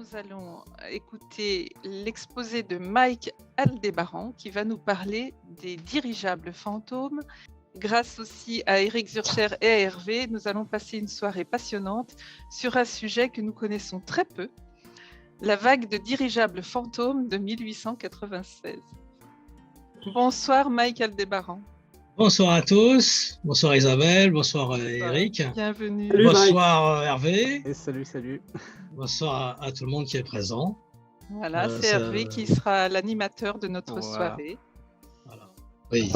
nous allons écouter l'exposé de Mike Aldebaran qui va nous parler des dirigeables fantômes. Grâce aussi à Eric Zurcher et à Hervé, nous allons passer une soirée passionnante sur un sujet que nous connaissons très peu, la vague de dirigeables fantômes de 1896. Bonsoir Mike Aldebaran. Bonsoir à tous, bonsoir Isabelle, bonsoir Eric. Bienvenue. Salut, bonsoir Hervé. Et salut. Bonsoir à tout le monde qui est présent. Voilà, c'est Hervé qui sera l'animateur de notre soirée. Voilà. Oui.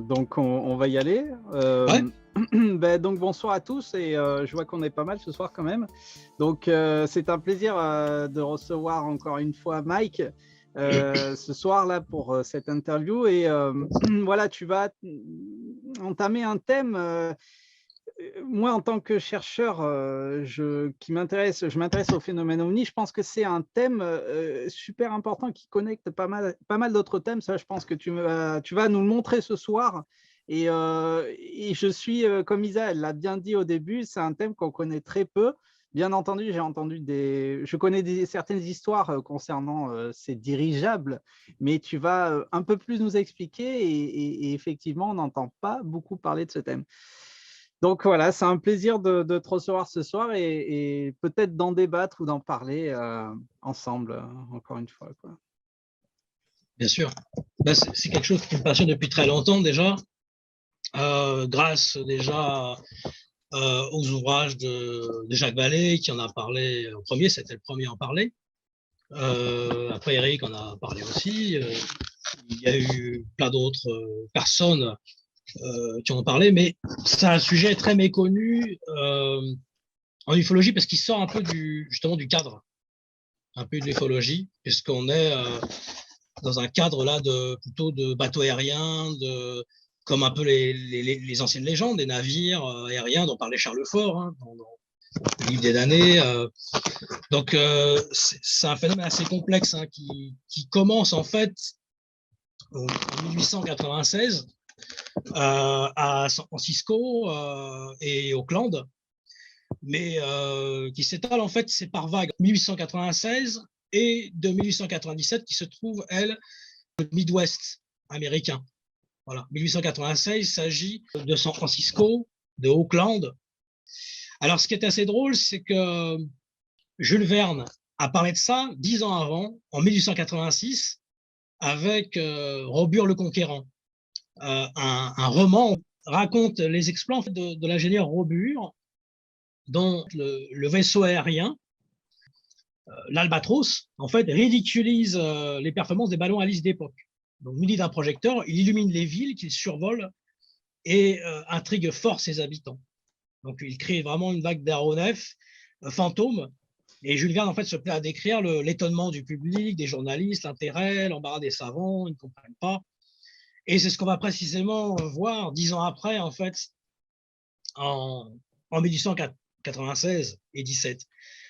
Donc on va y aller. Ouais. Donc bonsoir à tous et je vois qu'on est pas mal ce soir quand même. Donc c'est un plaisir de recevoir encore une fois Mike ce soir là pour cette interview et voilà, tu vas entamer un thème. Moi, en tant que chercheur, je m'intéresse au phénomène OVNI. Je pense que c'est un thème super important qui connecte pas mal d'autres thèmes. Ça, je pense que tu vas nous le montrer ce soir. Et je suis, comme Isa, elle l'a bien dit au début, c'est un thème qu'on connaît très peu. Bien entendu, je connais certaines histoires concernant ces dirigeables, mais tu vas un peu plus nous expliquer et effectivement, on n'entend pas beaucoup parler de ce thème. Donc voilà, c'est un plaisir de te recevoir ce soir et peut-être d'en débattre ou d'en parler ensemble, encore une fois, quoi. Bien sûr. C'est quelque chose qui me passionne depuis très longtemps déjà, grâce déjà aux ouvrages de Jacques Vallée qui en a parlé en premier, c'était le premier à en parler. Après Eric en a parlé aussi. Il y a eu plein d'autres personnes qui en ont parlé, mais c'est un sujet très méconnu en ufologie parce qu'il sort un peu justement du cadre, un peu de l'ufologie, puisqu'on est dans un cadre là plutôt de bateaux aériens, comme un peu les anciennes légendes, des navires aériens dont parlait Charles Fort dans le livre des damnés. Donc c'est un phénomène assez complexe qui commence en fait en 1896 à San Francisco et Auckland, mais qui s'étale en fait, c'est par vagues. 1896 et de 1897 qui se trouve, elle, au Midwest américain. Voilà. 1896, il s'agit de San Francisco, de Auckland. Alors, ce qui est assez drôle, c'est que Jules Verne a parlé de ça 10 ans avant, en 1886, avec Robur le Conquérant. Un roman raconte les exploits en fait, de l'ingénieur Robur, dont le vaisseau aérien, l'Albatros, en fait, ridiculise les performances des ballons Alice d'époque. Donc, muni d'un projecteur, il illumine les villes qu'il survole et intrigue fort ses habitants. Donc, il crée vraiment une vague d'aéronefs fantômes. Et Jules Verne, en fait, se plaît à décrire l'étonnement du public, des journalistes, l'intérêt, l'embarras des savants, ils ne comprennent pas. Et c'est ce qu'on va précisément voir 10 ans après, en fait, en 1896 et 17.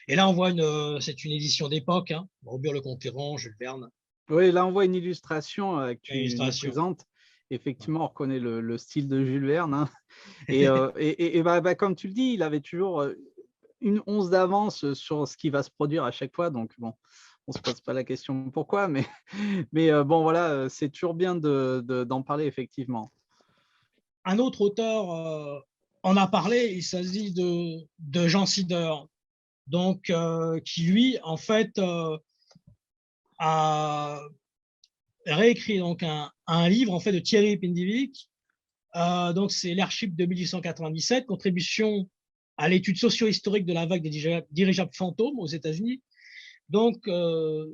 Et là, on voit c'est une édition d'époque, Robur le Conquérant, Jules Verne. Oui, là, on voit une illustration que tu nous présentes. Effectivement, on reconnaît le style de Jules Verne. Et comme tu le dis, il avait toujours une once d'avance sur ce qui va se produire à chaque fois. Donc, bon, on ne se pose pas la question pourquoi, mais bon, voilà, c'est toujours bien d'en parler, effectivement. Un autre auteur en a parlé, il s'agit de Jean Sider, donc, qui, lui, en fait, a réécrit donc, un livre en fait, de Thierry Pindivic. Donc, c'est l'Airship de 1897, contribution à l'étude socio-historique de la vague des dirigeables fantômes aux États-Unis. Donc,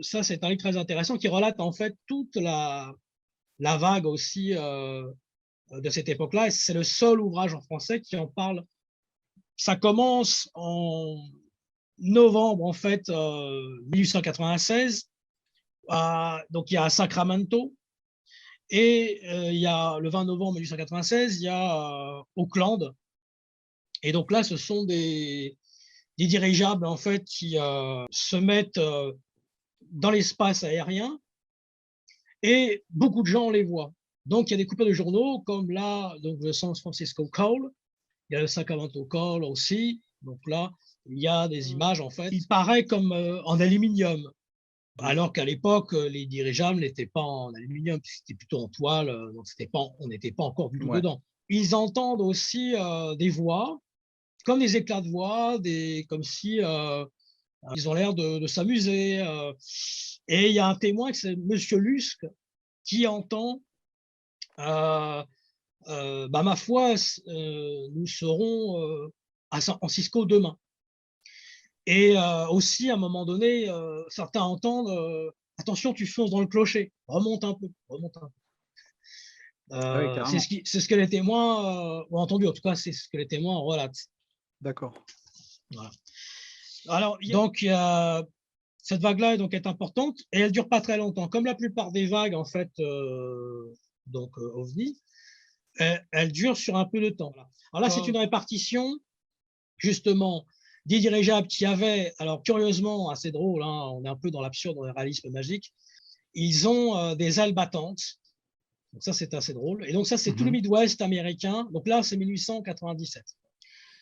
ça, c'est un livre très intéressant qui relate en fait toute la vague aussi de cette époque-là. C'est le seul ouvrage en français qui en parle. Ça commence en novembre, en fait, 1896. Donc, il y a Sacramento. Et il y a le 20 novembre 1896, il y a Auckland. Et donc là, ce sont des dirigeables en fait qui se mettent dans l'espace aérien et beaucoup de gens les voient. Donc il y a des coupures de journaux comme là, donc le San Francisco Call, il y a le Sacramento Call aussi. Donc là, il y a des images, en fait, il paraît comme en aluminium. Alors qu'à l'époque, les dirigeables n'étaient pas en aluminium, c'était plutôt en toile, donc on n'était pas encore du tout dedans. Ils entendent aussi des voix, comme des éclats de voix, comme si ils ont l'air de s'amuser. Et il y a un témoin, c'est Monsieur Lusk, qui entend ma foi, nous serons en Cisco demain. Et aussi, à un moment donné, certains entendent attention, tu fonces dans le clocher, remonte un peu, remonte un peu. C'est ce que les témoins ont entendu, en tout cas, c'est ce que les témoins relatent. D'accord. Voilà. Alors, donc, cette vague-là est importante et elle ne dure pas très longtemps. Comme la plupart des vagues, en fait, OVNI, elle dure sur un peu de temps. Alors là, c'est une répartition, justement, des dirigeables qui avaient, alors curieusement, assez drôle, hein, on est un peu dans l'absurde, dans le réalisme magique, ils ont des ailes battantes. Donc ça, c'est assez drôle. Et donc ça, c'est tout le Midwest américain. Donc là, c'est 1897.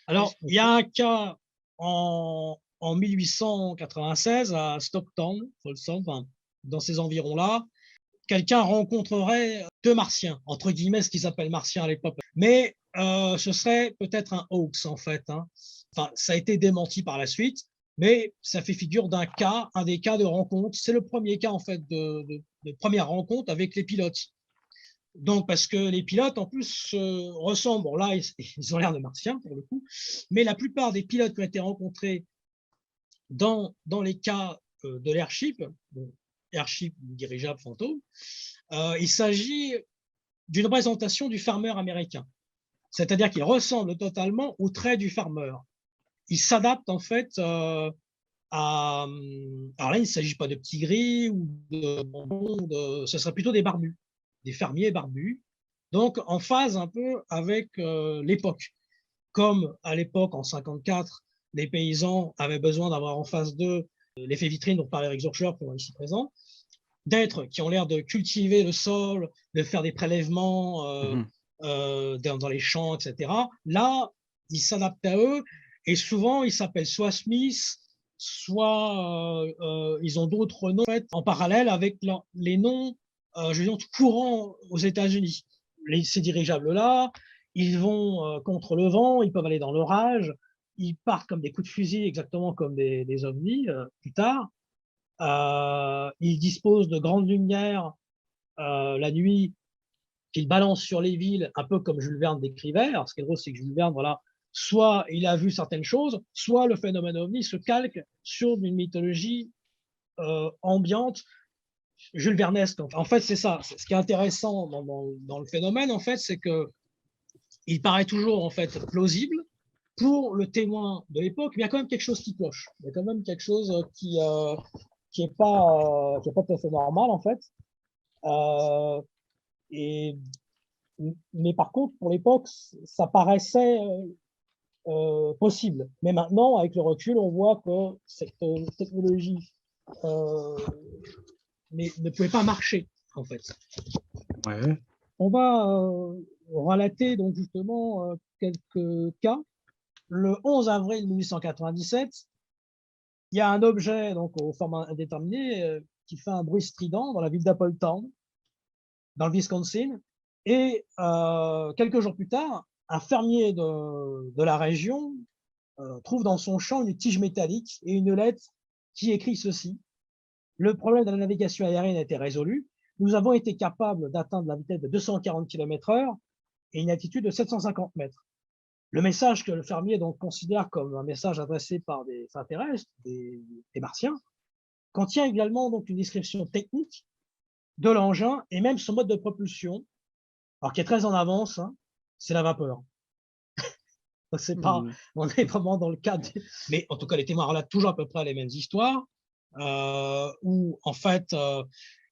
Alors, il y a un cas en 1896 à Stockton, Folsom, enfin, dans ces environs-là. Quelqu'un rencontrerait deux martiens, entre guillemets, ce qu'ils appellent martiens à l'époque. Mais ce serait peut-être un hoax, en fait. Hein. Enfin, ça a été démenti par la suite, mais ça fait figure d'un cas, un des cas de rencontre. C'est le premier cas, en fait, de première rencontre avec les pilotes. Donc, parce que les pilotes, en plus, ressemblent, bon là, ils ont l'air de martiens, pour le coup, mais la plupart des pilotes qui ont été rencontrés dans les cas de l'Airship, Airship dirigeable fantôme, il s'agit d'une représentation du farmer américain. C'est-à-dire qu'il ressemble totalement au trait du farmer. Il s'adapte en fait à... Alors là, il ne s'agit pas de petits gris ou de bonbons, ce serait plutôt des barbus, des fermiers barbus, donc en phase un peu avec l'époque. Comme à l'époque, en 54, les paysans avaient besoin d'avoir en face d'eux l'effet vitrine dont parlait Eric Zurcher, qui est ici présent, d'êtres qui ont l'air de cultiver le sol, de faire des prélèvements dans les champs, etc. Là, ils s'adaptent à eux et souvent, ils s'appellent soit Smith, soit ils ont d'autres noms en, fait, en parallèle avec les noms je veux dire, courants aux États-Unis. Ces dirigeables-là, ils vont contre le vent, ils peuvent aller dans l'orage, ils partent comme des coups de fusil, exactement comme des ovnis plus tard. Ils disposent de grandes lumières la nuit qu'ils balancent sur les villes, un peu comme Jules Verne décrivait. Alors, ce qui est drôle, c'est que Jules Verne, voilà, soit il a vu certaines choses, soit le phénomène ovni se calque sur une mythologie ambiante, Jules Vernesque. En fait, c'est ça. Ce qui est intéressant dans le phénomène, en fait, c'est que il paraît toujours en fait plausible pour le témoin de l'époque, mais il y a quand même quelque chose qui cloche. Il y a quand même quelque chose qui est pas tout à fait normal en fait. Mais par contre, pour l'époque, ça paraissait possible. Mais maintenant, avec le recul, on voit que cette technologie ne pouvait pas marcher, en fait. Ouais. On va relater donc justement quelques cas. Le 11 avril 1897, il y a un objet donc au format indéterminé qui fait un bruit strident dans la ville d'Appleton, dans le Wisconsin. Et quelques jours plus tard, un fermier de la région trouve dans son champ une tige métallique et une lettre qui écrit ceci. Le problème de la navigation aérienne a été résolu. Nous avons été capables d'atteindre la vitesse de 240 km/h et une altitude de 750 mètres. Le message que le fermier donc considère comme un message adressé par des extraterrestres, des martiens, contient également donc une description technique de l'engin et même son mode de propulsion, alors qui est très en avance, hein, c'est la vapeur. C'est pas, on est vraiment dans le cadre, mais en tout cas les témoins relatent toujours à peu près les mêmes histoires, où en fait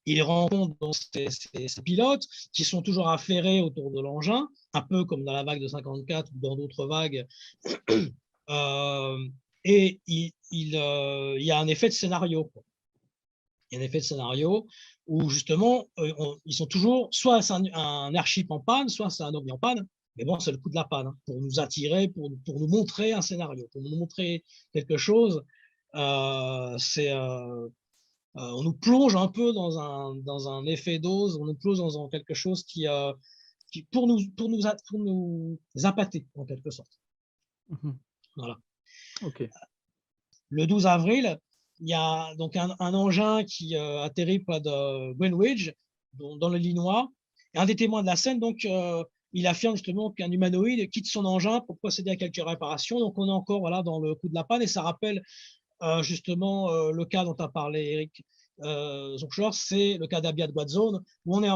ils rencontrent donc ces pilotes qui sont toujours affairés autour de l'engin, un peu comme dans la vague de 54 ou dans d'autres vagues, et il y a un effet de scénario. Il y a un effet de scénario où justement ils sont toujours, soit c'est un airship en panne, soit c'est un ovni en panne, Mais bon, c'est le coup de la panne, hein, pour nous attirer, pour nous montrer un scénario, pour nous montrer quelque chose. On nous plonge un peu dans un effet dose, on nous plonge dans quelque chose qui pour nous appâter, en quelque sorte. Mhm. Voilà. Ok. Le 12 avril, il y a donc un engin qui atterrit près de Greenwich, dans l'Illinois. Et un des témoins de la scène, donc, il affirme justement qu'un humanoïde quitte son engin pour procéder à quelques réparations. Donc, on est encore voilà, dans le coup de la panne et ça rappelle justement le cas dont a parlé Eric Zonchor, c'est le cas d'Abiad Wadzone, où on est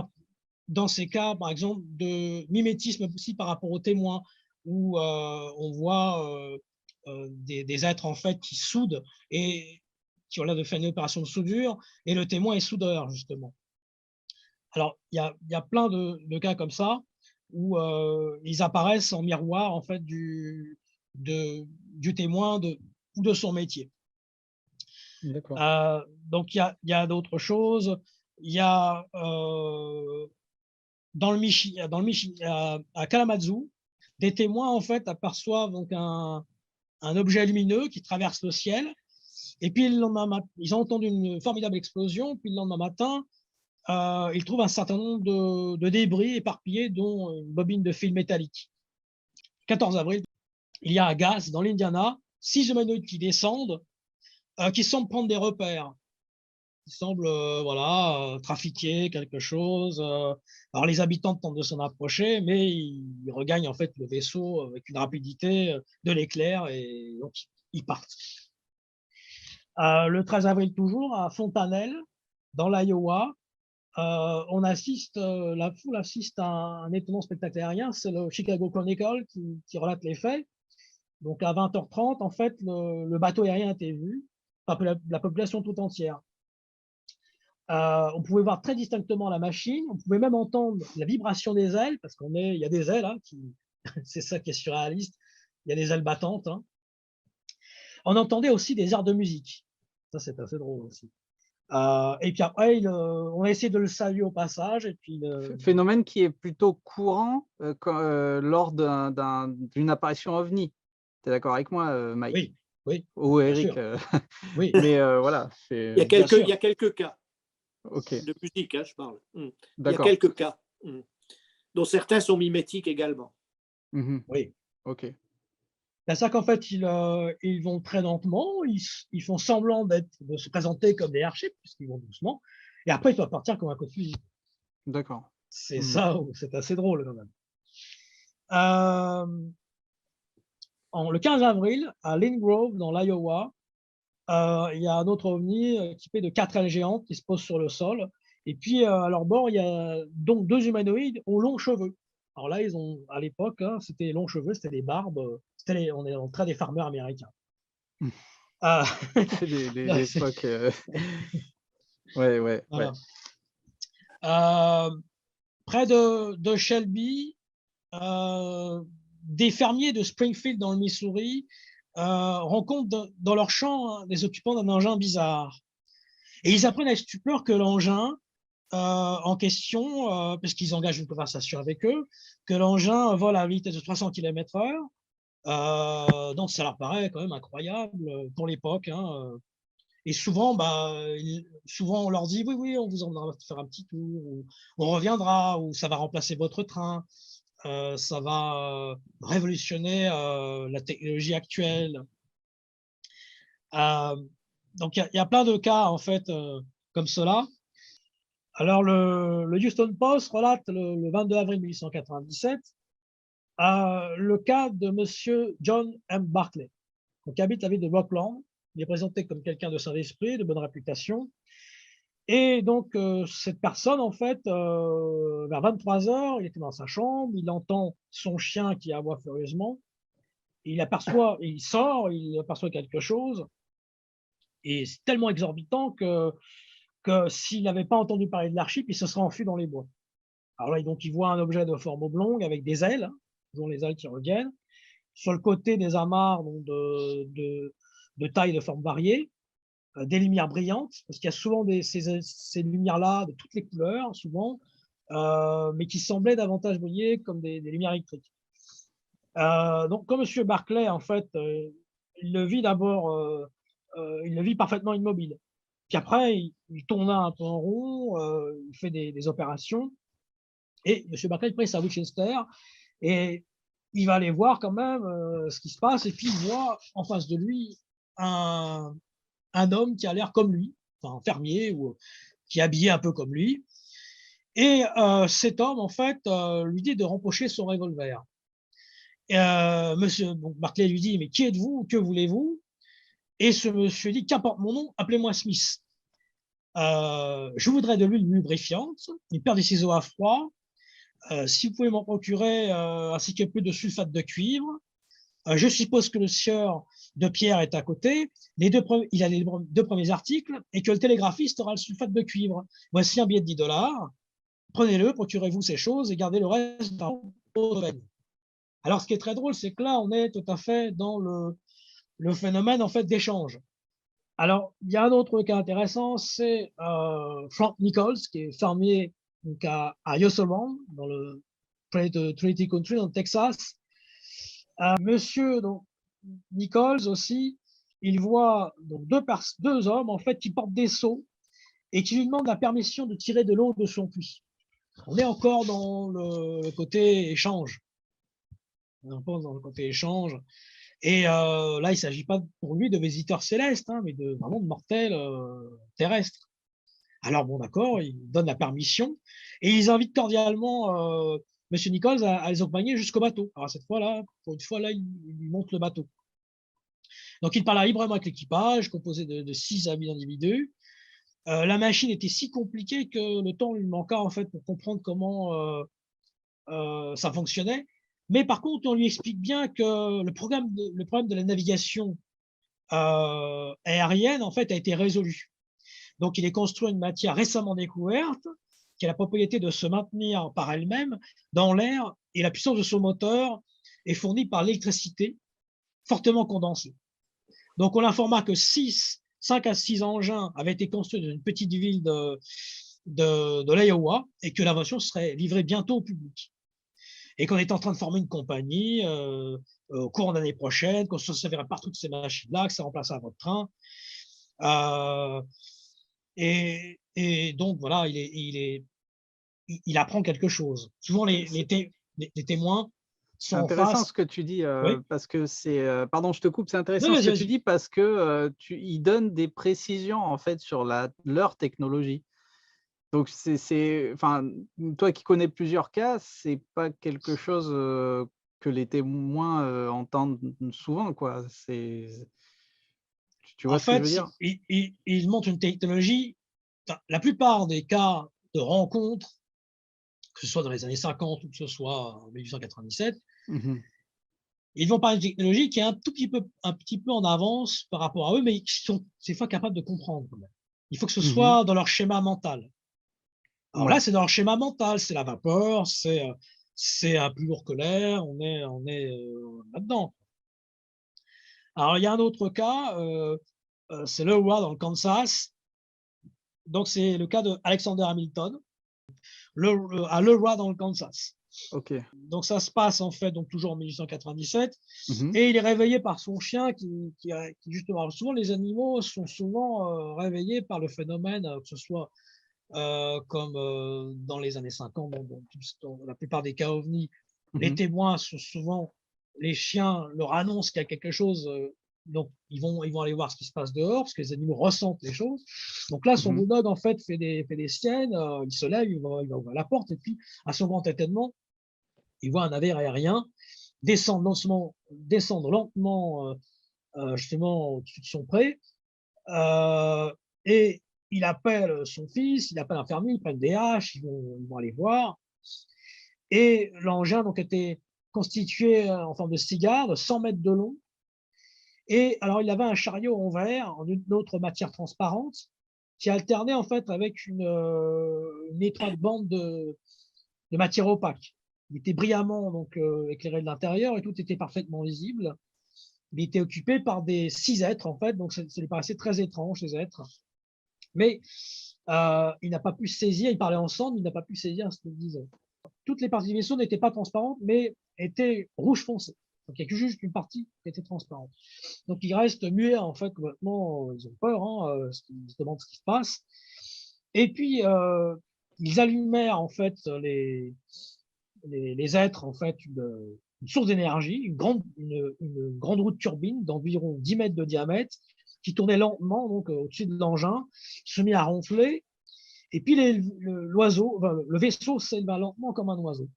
dans ces cas, par exemple, de mimétisme aussi par rapport aux témoins, où on voit des êtres en fait qui soudent et qui ont l'air de faire une opération de soudure, et le témoin est soudeur, justement. Alors, il y a plein de cas comme ça, où ils apparaissent en miroir en fait du témoin ou de son métier. D'accord. Donc, il y a d'autres choses. Il y a dans le à Kalamazoo, des témoins en fait aperçoivent donc un objet lumineux qui traverse le ciel. Et puis le lendemain, ils ont entendu une formidable explosion. Puis le lendemain matin, ils trouvent un certain nombre de débris éparpillés, dont une bobine de fil métallique. 14 avril, il y a à Gass, dans l'Indiana, 6 humanoïdes qui descendent, qui semblent prendre des repères. Ils semblent voilà, trafiquer quelque chose. Alors les habitants tentent de s'en approcher, mais ils regagnent en fait le vaisseau avec une rapidité de l'éclair et donc ils partent. Le 13 avril toujours, à Fontanelle, dans l'Iowa, la foule assiste à un étonnant spectacle aérien. C'est le Chicago Chronicle qui relate les faits. Donc à 20h30, en fait, le bateau aérien a été vu par la population tout entière. On pouvait voir très distinctement la machine. On pouvait même entendre la vibration des ailes, parce il y a des ailes, hein, c'est ça qui est surréaliste. Il y a des ailes battantes. Hein. On entendait aussi des airs de musique. Ça, c'est assez drôle aussi. Et puis après, on a essayé de le saluer au passage. Et puis Phénomène qui est plutôt courant lors d'une apparition OVNI. Tu es d'accord avec moi, Mike? Oui, oui, Ou bien Eric? sûr. Oui, Mais voilà, Il y a bien sûr. quelques cas ok, de musique, hein, je parle. Il y a d'accord. quelques cas, dont certains sont mimétiques également. Mhm. Oui. Ok. C'est ça qu'en fait, ils vont très lentement, ils font semblant de se présenter comme des archers, puisqu'ils vont doucement, et après, ils doivent partir comme un coup de fusil. D'accord. C'est Mhm. ça, c'est assez drôle quand même. Le 15 avril, à Lynn Grove, dans l'Iowa, il y a un autre ovni équipé de 4 ailes géantes qui se posent sur le sol. Et puis, à leur bord, il y a donc 2 humanoïdes aux longs cheveux. Alors là, à l'époque, hein, c'était longs cheveux, c'était des barbes. On est dans le trait des farmers américains. Euh, C'est l'époque. Ouais, ouais, voilà. ouais. Près de Shelby, des fermiers de Springfield dans le Missouri rencontrent dans leur champ des occupants d'un engin bizarre. Et ils apprennent à stupeur que l'engin en question, parce qu'ils engagent une conversation avec eux, que l'engin vole à vitesse de 300 km/h. Donc ça leur paraît quand même incroyable pour l'époque. Hein. Et souvent, souvent on leur dit oui, oui, on vous emmènera faire un petit tour, ou on reviendra, ou ça va remplacer votre train, ça va révolutionner la technologie actuelle. Donc il y a plein de cas en fait comme cela. Alors le Houston Post relate le 22 avril 1897 le cas de Monsieur John M. Barclay, qui habite la ville de Rockland. Il est présenté comme quelqu'un de saint esprit, de bonne réputation. Et donc, cette personne, en fait, vers 23h, il était dans sa chambre, il entend son chien qui aboie furieusement, il sort, il aperçoit quelque chose, et c'est tellement exorbitant que s'il n'avait pas entendu parler de l'archip, il se serait enfui dans les bois. Alors là, donc, il voit un objet de forme oblongue avec des ailes, hein, dont les ailes qui reviennent. Sur le côté, des amarres donc, de taille de forme variée, des lumières brillantes, parce qu'il y a souvent ces lumières-là de toutes les couleurs, souvent, mais qui semblaient davantage briller comme des lumières électriques. Donc, comme M. Barclay, en fait, il le vit d'abord, il le vit parfaitement immobile. Puis après, il tourne un peu en rond, il fait des opérations. Et M. Barclay prend sa Winchester et il va aller voir quand même ce qui se passe. Et puis, il voit en face de lui un homme qui a l'air comme lui, enfin, un fermier ou qui est habillé un peu comme lui. Et cet homme, en fait, lui dit de rempocher son revolver. Et, monsieur donc Barclay lui dit: «Mais qui êtes-vous? Que voulez-vous?» Et ce monsieur dit: «Qu'importe mon nom, appelez-moi Smith. Je voudrais de l'huile lubrifiante, une paire de ciseaux à froid, si vous pouvez m'en procurer, ainsi que peu de sulfate de cuivre. Je suppose que le sieur de pierre est à côté. Il a les 2 premiers articles et que le télégraphiste aura le sulfate de cuivre. Voici un billet de 10 $. Prenez-le, procurez-vous ces choses et gardez le reste dans vos domaines.» Alors, ce qui est très drôle, c'est que là, on est tout à fait dans le phénomène en fait d'échange. Alors, il y a un autre cas intéressant, c'est Frank Nichols, qui est fermier donc à Yosemite, dans le Trinity Country, dans le Texas. Monsieur donc, Nichols aussi, il voit donc deux hommes en fait qui portent des seaux et qui lui demandent la permission de tirer de l'eau de son puits. On est encore dans le côté échange. On pense dans le côté échange. Et là, il ne s'agit pas pour lui de visiteurs célestes, hein, mais vraiment de mortels terrestres. Alors bon, d'accord, il donne la permission et ils invitent cordialement M. Nichols à les accompagner jusqu'au bateau. Alors cette fois-là, pour une fois, là, il monte le bateau. Donc il parle librement avec l'équipage, composé de 6 individus. La machine était si compliquée que le temps lui manqua en fait pour comprendre comment ça fonctionnait. Mais par contre, on lui explique bien que le problème de la navigation aérienne en fait a été résolu. Donc, il est construit une matière récemment découverte qui a la propriété de se maintenir par elle-même dans l'air et la puissance de son moteur est fournie par l'électricité fortement condensée. Donc, on l'informa que 5 à 6 engins avaient été construits dans une petite ville de l'Iowa et que l'invention serait livrée bientôt au public. Et qu'on est en train de former une compagnie au cours de l'année prochaine, qu'on se servira partout de ces machines-là, que ça remplacera votre train. Et donc, voilà, il apprend quelque chose. Souvent, les témoins C'est sont en intéressant face. ce que tu dis, Oui, parce que c'est, pardon, je te coupe, c'est non, intéressant ce vas-y, que tu vas-y. dis parce que, ils donnent des précisions, en fait, sur leur technologie. Donc enfin, toi qui connais plusieurs cas, c'est pas quelque chose, que les témoins, entendent souvent, quoi. Tu En vois ce que je veux fait, dire? il montre une technologie. La plupart des cas de rencontres, que ce soit dans les années 50 ou que ce soit en 1897, Mmh. ils vont parler de technologie qui est un petit peu en avance par rapport à eux, mais qui sont ces fois capables de comprendre quand même. Il faut que ce Mmh. soit dans leur schéma mental. Alors là, Ouais. c'est dans leur schéma mental, c'est la vapeur, c'est un plus lourd que l'air, on est là-dedans. Alors il y a un autre cas, c'est l'Iowa dans le Kansas. Donc c'est le cas de Alexander Hamilton, à l'Iowa dans le Kansas. OK. Donc ça se passe en fait donc toujours en 1897 Mmh. et il est réveillé par son chien qui justement alors souvent les animaux sont souvent réveillés par le phénomène, que ce soit comme dans les années 50, dans la plupart des cas ovnis, les Mmh. témoins sont souvent les chiens leur annoncent qu'il y a quelque chose, donc ils vont aller voir ce qui se passe dehors parce que les animaux ressentent les choses. Donc là, son Mmh. bulldog en fait fait des siennes, il se lève, il va ouvrir la porte et puis à son grand étonnement, il voit un navire aérien descendre lentement justement au-dessus de son pré. Et il appelle son fils, il appelle un fermier, ils prennent des haches, ils vont aller voir. Et l'engin donc était constitué en forme de cigare de 100 mètres de long. Et alors il avait un chariot en verre, en une autre matière transparente, qui alternait en fait avec une étroite bande de matière opaque. Il était brillamment donc éclairé de l'intérieur et tout était parfaitement visible. Il était occupé par des 6 êtres en fait, donc ça lui paraissait très étrange ces êtres. Mais il n'a pas pu saisir, ils parlaient ensemble, il n'a pas pu saisir ce qu'ils disaient. Toutes les parties du vaisseau n'étaient pas transparentes, mais étaient rouge foncé. Donc, il n'y a que juste une partie qui était transparente. Donc, ils restent muets, en fait, complètement, ils ont peur, hein, ils se demandent ce qui se passe. Et puis, ils allumèrent, en fait, les êtres, en fait, une source d'énergie, une grande roue de turbine d'environ 10 mètres de diamètre qui tournait lentement, donc, au-dessus de l'engin, se mit à ronfler. Et puis, le vaisseau s'éleva lentement comme un oiseau.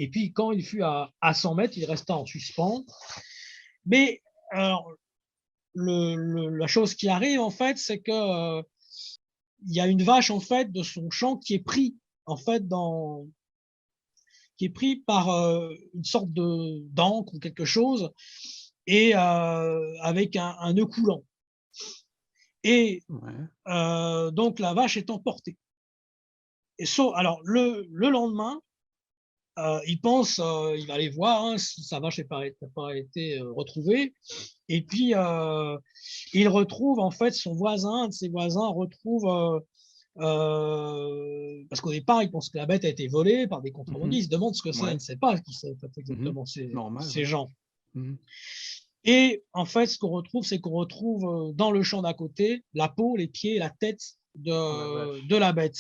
Et puis, quand il fut à 100 mètres, il resta en suspens. Mais alors, la chose qui arrive, en fait, c'est que il y a une vache, en fait, de son champ qui est pris, en fait, qui est pris par une sorte d'encre ou quelque chose, et avec un nœud coulant. Et donc, la vache est emportée. Et alors, le lendemain, il pense, il va aller voir, hein, si sa vache n'a pas été retrouvée. Et puis, il retrouve, en fait, son voisin, un de ses voisins retrouve, parce qu'au départ, il pense que la bête a été volée par des contrebandistes. Il se demande ce que c'est, il ne sait pas qui c'est exactement ces gens. Et en fait, ce qu'on retrouve, c'est qu'on retrouve dans le champ d'à côté la peau, les pieds et la tête de la bête.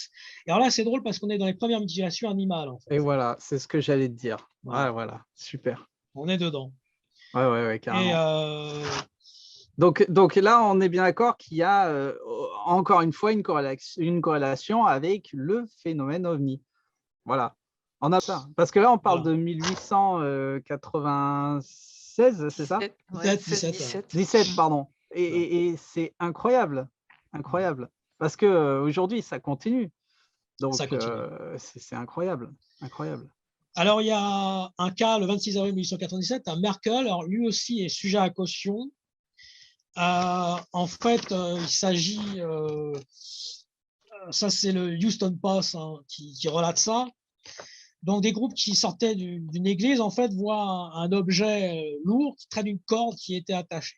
Et alors là, c'est drôle parce qu'on est dans les premières mutilations animales. En fait. Et voilà, c'est ce que j'allais te dire. Voilà. Ah, voilà, super. On est dedans. Ouais, carrément. Et donc là, on est bien d'accord qu'il y a encore une fois une corrélation avec le phénomène OVNI. Voilà, on a ça. Parce que là, on parle de 1896, c'est ça? 17, pardon. Et c'est incroyable. Parce qu'aujourd'hui, ça continue. Donc, c'est incroyable. Alors, il y a un cas, le 26 avril 1897, à Merkel. Alors, lui aussi est sujet à caution. En fait, il s'agit, ça c'est le Houston Post qui relate ça. Donc, des groupes qui sortaient d'une église, en fait, voient un objet lourd qui traîne une corde qui était attachée.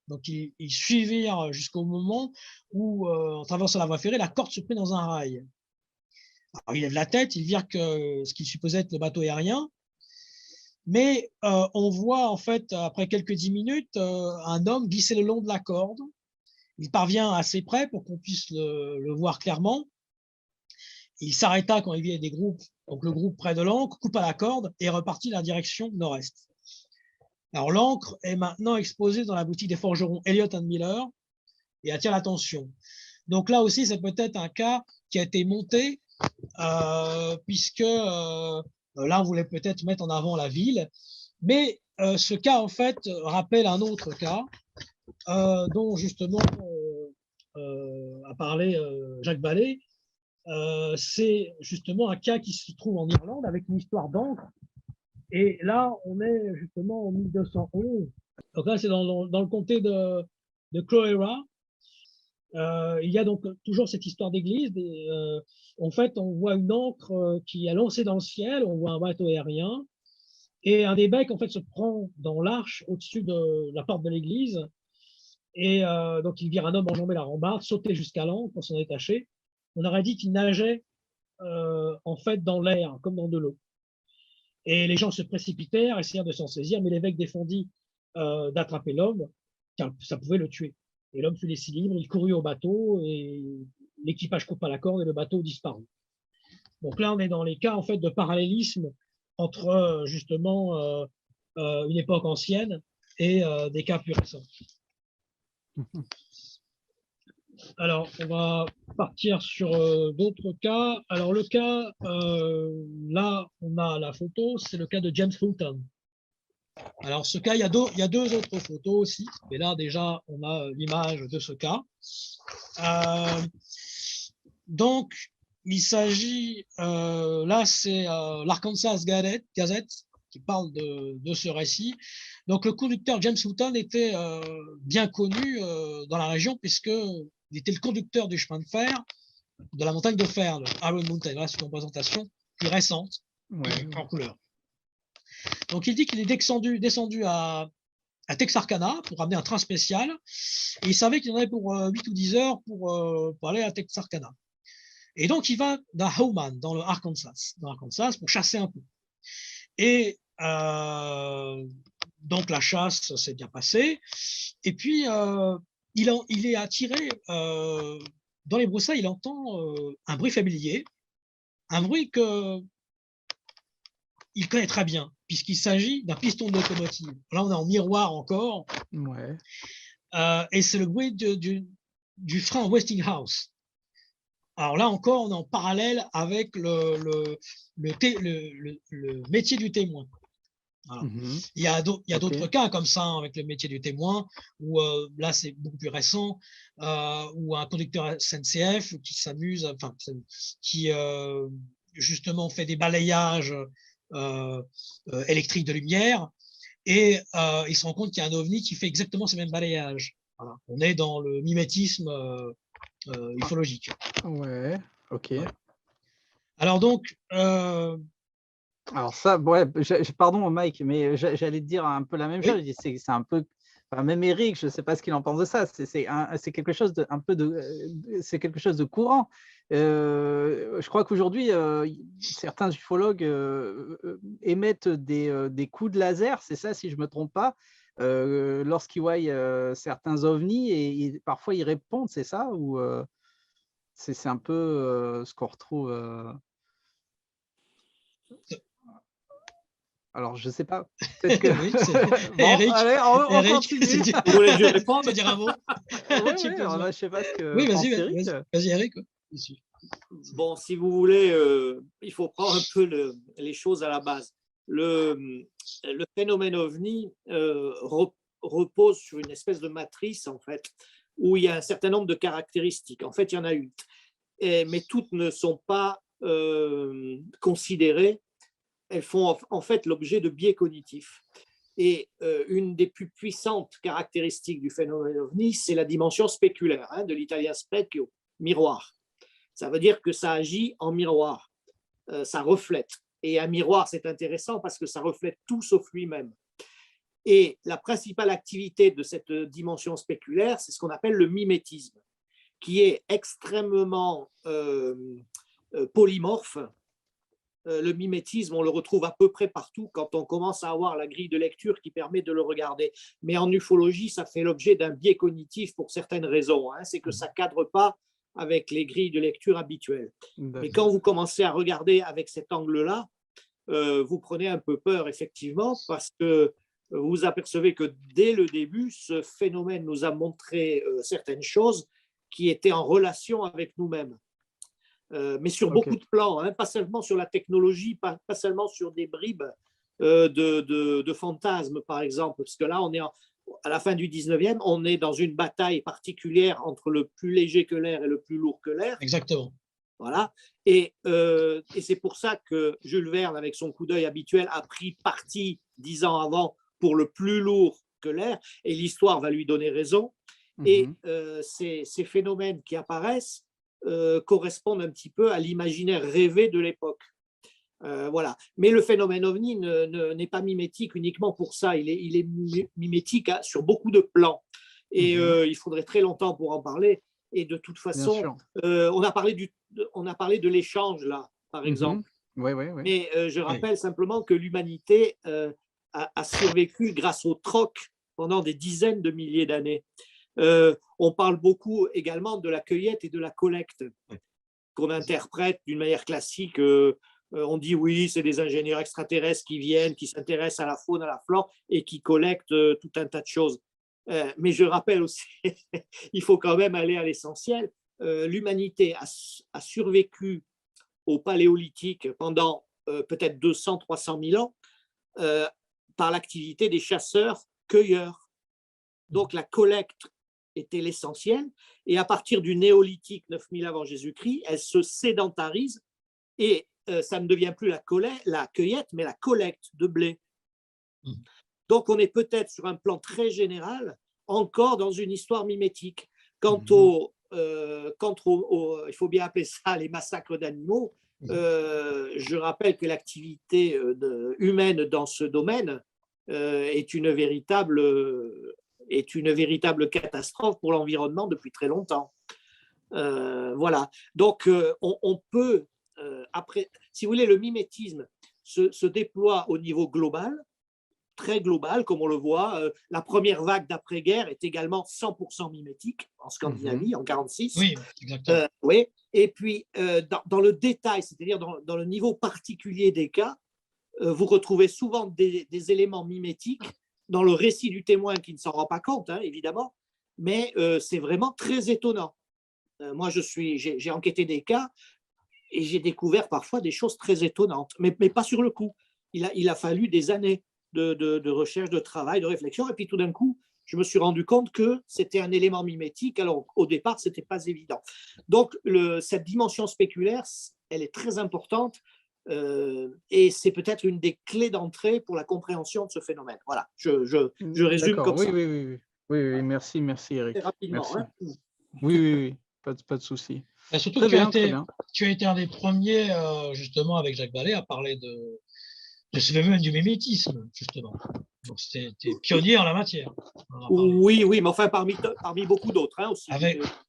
Donc, ils suivirent jusqu'au moment où, en traversant la voie ferrée, la corde se prit dans un rail. Alors, il lève la tête, il vire que ce qu'il supposait être le bateau aérien. Mais on voit, en fait, après quelques 10 minutes, un homme glisser le long de la corde. Il parvient assez près pour qu'on puisse le voir clairement. Il s'arrêta quand il vit des groupes, donc le groupe près de l'ancre, coupa la corde et repartit dans la direction nord-est. Alors, l'ancre est maintenant exposée dans la boutique des forgerons Elliott & Miller et attire l'attention. Donc là aussi, c'est peut-être un cas qui a été monté puisque là, on voulait peut-être mettre en avant la ville. Mais ce cas, en fait, rappelle un autre cas dont justement a parlé Jacques Vallée. C'est justement un cas qui se trouve en Irlande avec une histoire d'encre. Et là, on est justement en 1211. Donc là, c'est dans le comté de Cloera. Il y a donc toujours cette histoire d'église. En fait, on voit une encre qui est lancée dans le ciel, on voit un bateau aérien, et un des becs, en fait, se prend dans l'arche au-dessus de la porte de l'église. Et donc, il vire un homme enjamber la rambarde, sauter jusqu'à l'ancre pour s'en détacher. On aurait dit qu'il nageait en fait dans l'air, comme dans de l'eau. Et les gens se précipitèrent, essayèrent de s'en saisir, mais l'évêque défendit d'attraper l'homme, car ça pouvait le tuer. Et l'homme fut laissé libre, il courut au bateau, et l'équipage coupa la corde et le bateau disparut. Donc là, on est dans les cas en fait de parallélisme entre justement une époque ancienne et des cas plus récents. Alors, on va partir sur d'autres cas. Alors, le cas, là, on a la photo, c'est le cas de James Fulton. Alors, ce cas, il y a deux autres photos aussi. Mais là, déjà, on a l'image de ce cas. Donc, il s'agit, là, c'est l'Arkansas Gazette qui parle de ce récit. Donc, le conducteur James Fulton était bien connu dans la région puisqu'il était le conducteur du chemin de fer de la montagne de fer, le Iron Mountain. Là, c'est une représentation plus récente, en couleur. Donc, il dit qu'il est descendu à Texarkana pour ramener un train spécial. Et il savait qu'il en avait pour 8 ou 10 heures pour aller à Texarkana. Et donc, il va dans Howman, dans l'Arkansas, pour chasser un peu. Et donc la chasse s'est bien passée. Et puis, il est attiré, dans les broussailles, il entend un bruit familier, un bruit qu'il connaît très bien, puisqu'il s'agit d'un piston de locomotive. Là, on est en miroir encore, Ouais. et c'est le bruit du frein Westinghouse. Alors là encore, on est en parallèle avec le métier du témoin. Voilà. Il y a d'autres cas comme ça avec le métier du témoin, où là c'est beaucoup plus récent, où un conducteur SNCF qui s'amuse, enfin qui justement fait des balayages électriques de lumière, et il se rend compte qu'il y a un ovni qui fait exactement ce même balayage. Voilà. On est dans le mimétisme ufologique. Ouais, ok. Ouais. Alors donc, Alors ça, ouais, pardon Mike, mais j'allais te dire un peu la même chose. oui, C'est un peu, enfin, même Eric, je ne sais pas ce qu'il en pense de ça. C'est quelque chose de un peu de, c'est quelque chose de courant. Je crois qu'aujourd'hui, certains ufologues émettent des coups de laser, c'est ça, si je me trompe pas, lorsqu'ils voient certains ovnis et parfois ils répondent, c'est ça, ou c'est un peu ce qu'on retrouve. Alors, je sais pas. Peut-être que. oui, Bon, Eric, allez, on Eric, continue. Vous voulez que je réponde? tu veux dire un mot? Ouais, Tu ouais, peux alors dire. là, je sais pas ce que Oui, pense vas-y, Eric. vas-y, Eric. Bon, si vous voulez, il faut prendre un peu les choses à la base. Le phénomène ovni repose sur une espèce de matrice, en fait, où il y a un certain nombre de caractéristiques. En fait, il y en a 8. Mais toutes ne sont pas considérées. Elles font en fait l'objet de biais cognitifs. Et une des plus puissantes caractéristiques du phénomène ovni, c'est la dimension spéculaire, de l'italien specchio, miroir. Ça veut dire que ça agit en miroir, ça reflète. Et un miroir, c'est intéressant parce que ça reflète tout sauf lui-même. Et la principale activité de cette dimension spéculaire, c'est ce qu'on appelle le mimétisme, qui est extrêmement polymorphe. Le mimétisme, on le retrouve à peu près partout quand on commence à avoir la grille de lecture qui permet de le regarder. Mais en ufologie, ça fait l'objet d'un biais cognitif pour certaines raisons. C'est que ça ne cadre pas avec les grilles de lecture habituelles. Mais quand vous commencez à regarder avec cet angle-là, vous prenez un peu peur, effectivement, parce que vous apercevez que dès le début, ce phénomène nous a montré certaines choses qui étaient en relation avec nous-mêmes. Mais sur beaucoup de plans, pas seulement sur la technologie, pas seulement sur des bribes de fantasmes, par exemple, parce que là, on est à la fin du 19e, on est dans une bataille particulière entre le plus léger que l'air et le plus lourd que l'air. Exactement. Voilà. Et c'est pour ça que Jules Verne, avec son coup d'œil habituel, a pris parti 10 ans avant pour le plus lourd que l'air, et l'histoire va lui donner raison. Et ces phénomènes qui apparaissent correspondent un petit peu à l'imaginaire rêvé de l'époque. Voilà. Mais le phénomène ovni n'est pas mimétique uniquement pour ça, il est mimétique sur beaucoup de plans. Et il faudrait très longtemps pour en parler. Et de toute façon, on a parlé de l'échange là, par exemple. Ouais. Mais je rappelle simplement que l'humanité a survécu grâce au troc pendant des dizaines de milliers d'années. On parle beaucoup également de la cueillette et de la collecte, qu'on interprète d'une manière classique. On dit oui, c'est des ingénieurs extraterrestres qui viennent, qui s'intéressent à la faune, à la flore et qui collectent tout un tas de choses. Mais je rappelle aussi, il faut quand même aller à l'essentiel. L'humanité a survécu au paléolithique pendant peut-être 200-300 000 ans par l'activité des chasseurs-cueilleurs. Donc la collecte était l'essentiel. Et à partir du néolithique, 9000 avant Jésus-Christ, elle se sédentarise et ça ne devient plus la cueillette, mais la collecte de blé. Donc on est peut-être sur un plan très général encore dans une histoire mimétique. Quant il faut bien appeler ça les massacres d'animaux, je rappelle que l'activité humaine dans ce domaine est une véritable catastrophe pour l'environnement depuis très longtemps. Voilà. Donc, on peut, après, si vous voulez, le mimétisme se déploie au niveau global très global, comme on le voit. La première vague d'après-guerre est également 100% mimétique en Scandinavie, en 1946. Oui, exactement. Oui. Et puis, dans le détail, c'est-à-dire dans le niveau particulier des cas, vous retrouvez souvent des éléments mimétiques dans le récit du témoin qui ne s'en rend pas compte, hein, évidemment, mais c'est vraiment très étonnant. Moi, j'ai enquêté des cas et j'ai découvert parfois des choses très étonnantes, mais pas sur le coup. Il a fallu des années de recherche, de travail, de réflexion, et puis tout d'un coup, je me suis rendu compte que c'était un élément mimétique. Alors, au départ, ce n'était pas évident. Donc, cette dimension spéculaire, elle est très importante et c'est peut-être une des clés d'entrée pour la compréhension de ce phénomène. Voilà, je résume comme oui, ça. Oui, merci Eric. Très rapidement. Merci. Hein. Oui, pas de souci. Surtout Très que bien, très bien. tu as été un des premiers, justement, avec Jacques Vallée, à parler de ce phénomène du mimétisme, justement. Donc, tu es pionnier en la matière. Oui, mais enfin, parmi beaucoup d'autres hein, aussi.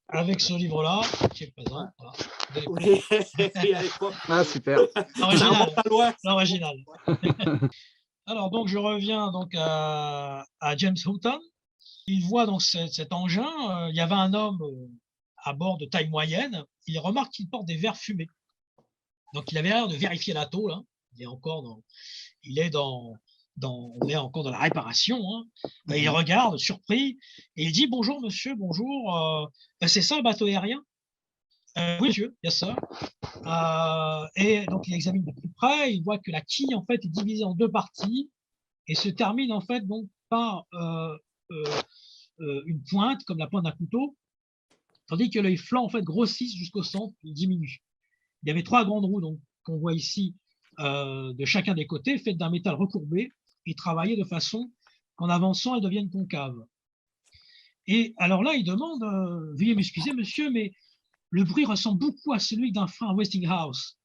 Avec ce livre-là, qui est présent. Ouais. Voilà. Oui, à l'époque. Ah, super. L'original. Alors, donc, je reviens donc à James Houghton. Il voit donc cet engin. Il y avait un homme à bord de taille moyenne. Il remarque qu'il porte des verres fumés. Donc, il avait l'air de vérifier la tôle. Hein. On est encore dans la réparation. Hein. Il regarde, surpris, et il dit « Bonjour, monsieur, bonjour. C'est ça, le bateau aérien ?» Oui, monsieur, il y a ça. Et donc, il examine de plus près. Il voit que la quille, en fait, est divisée en deux parties et se termine, en fait, donc, par une pointe, comme la pointe d'un couteau, tandis que les flancs, en fait, grossissent jusqu'au centre, ils diminuent. Il y avait 3 grandes roues, donc, qu'on voit ici, de chacun des côtés, faites d'un métal recourbé et travaillées de façon qu'en avançant, elles deviennent concaves. Et alors là, il demande « Veuillez m'excuser, monsieur, mais le bruit ressemble beaucoup à celui d'un frein à Westinghouse. »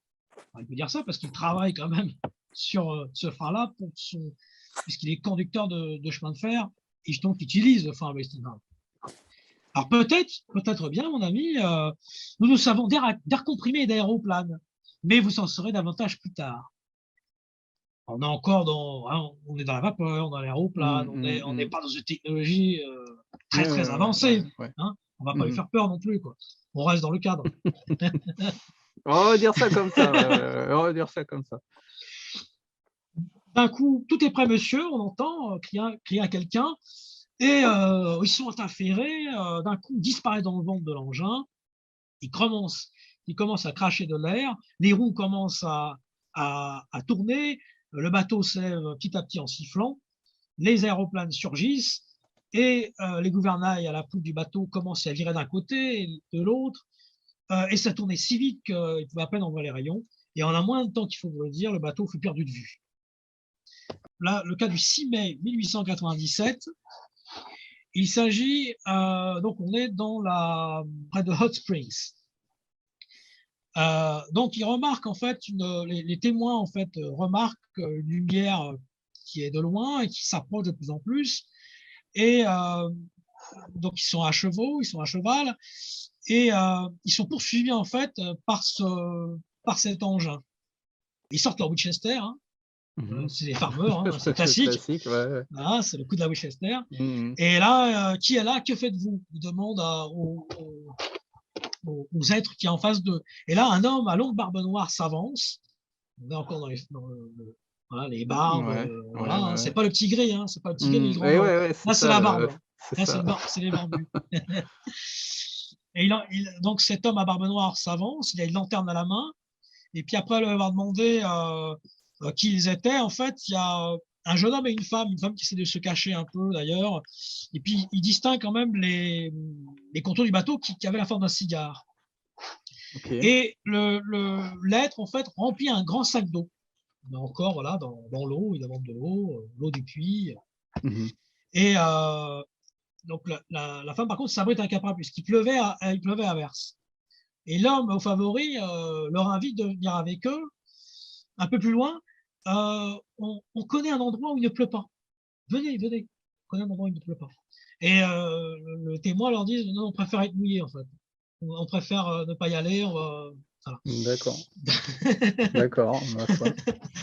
Il peut dire ça parce qu'il travaille quand même sur ce frein-là puisqu'il est conducteur de chemin de fer et donc il utilise le frein à Westinghouse. Alors peut-être bien, mon ami, nous savons d'air comprimé et d'aéroplane, mais vous en saurez davantage plus tard. On est encore on est dans la vapeur, dans l'aéroplane, on n'est pas dans une technologie très avancée. Hein, on ne va pas lui faire peur non plus, quoi. On reste dans le cadre. On va dire ça comme ça. On va dire ça comme ça. D'un coup, tout est prêt, monsieur. On entend crier à quelqu'un. Et ils sont affairés. D'un coup, disparaît dans le ventre de l'engin. Il commence à cracher de l'air. Les roues commencent à tourner. Le bateau s'élève petit à petit en sifflant. Les aéroplanes surgissent. Et les gouvernails à la poupe du bateau commencent à virer d'un côté et de l'autre. Et ça tournait si vite qu'il pouvait à peine en voir les rayons. Et en un moins de temps qu'il faut vous le dire, le bateau fut perdu de vue. Là, le cas du 6 mai 1897, il s'agit, donc on est près de Hot Springs. Donc il remarque en fait, les témoins en fait remarquent une lumière qui est de loin et qui s'approche de plus en plus. Et donc ils sont à cheval, et ils sont poursuivis en fait par cet engin. Ils sortent leur Winchester, hein. C'est les farmeurs, hein, c'est classique. Ouais. Voilà, c'est le coup de la Winchester. Et là, qui est là? Que faites-vous? Il demande aux êtres qui est en face d'eux. Et là, un homme à longue barbe noire s'avance. On est encore dans les barbes. Voilà. C'est pas le petit gris, hein, c'est pas le petit gris, là, c'est la barbe. Là, c'est les barbus. Et donc, cet homme à barbe noire s'avance, il a une lanterne à la main. Et puis après leur avoir demandé qui ils étaient, en fait, il y a un jeune homme et une femme qui essaie de se cacher un peu d'ailleurs. Et puis il distingue quand même les contours du bateau qui avaient la forme d'un cigare. Okay. Et l'être en fait remplit un grand sac d'eau. On est encore voilà, dans l'eau, il demande de l'eau du puits. Et donc la femme par contre s'abrite un capra puisqu'il pleuvait à verse. Et l'homme au favori leur invite de venir avec eux un peu plus loin. On connaît un endroit où il ne pleut pas. Venez, on connaît un endroit où il ne pleut pas. Et le témoin leur dit non, on préfère être mouillé en fait. On préfère ne pas y aller. Voilà. D'accord.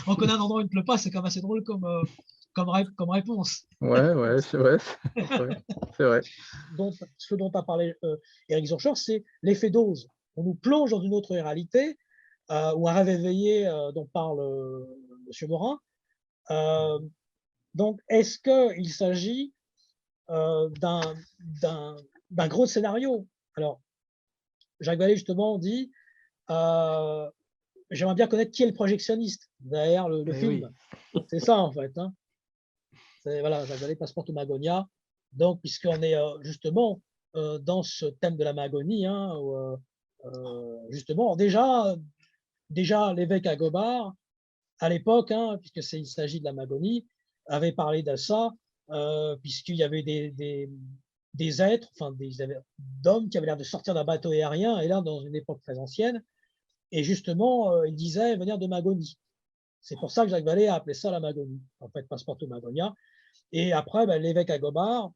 On connaît un endroit où il ne pleut pas, c'est quand même assez drôle comme comme réponse. Ouais, c'est vrai. C'est vrai. Ce dont a parlé Éric Zorcher, c'est l'effet dose. On nous plonge dans une autre réalité, ou un rêve éveillé dont parle M. Morin. Donc, est-ce qu'il s'agit d'un gros scénario? Alors, Jacques Vallée, justement, dit j'aimerais bien connaître qui est le projectionniste derrière le film. Oui. C'est ça, en fait. Hein. Voilà, Jacques Vallée, Passepartout Magonia. Donc, puisqu'on est justement dans ce thème de la Magonie, hein, où, justement, déjà l'évêque Agobard, à l'époque, hein, puisqu'il s'agit de la Magonie, avait parlé de ça, puisqu'il y avait des êtres, enfin d'hommes qui avaient l'air de sortir d'un bateau aérien, et là, dans une époque très ancienne, et justement, il disait venir de Magonie. C'est pour ça que Jacques Vallée a appelé ça la Magonie, en fait, Passepartout Magonia. Et après, l'évêque Agobard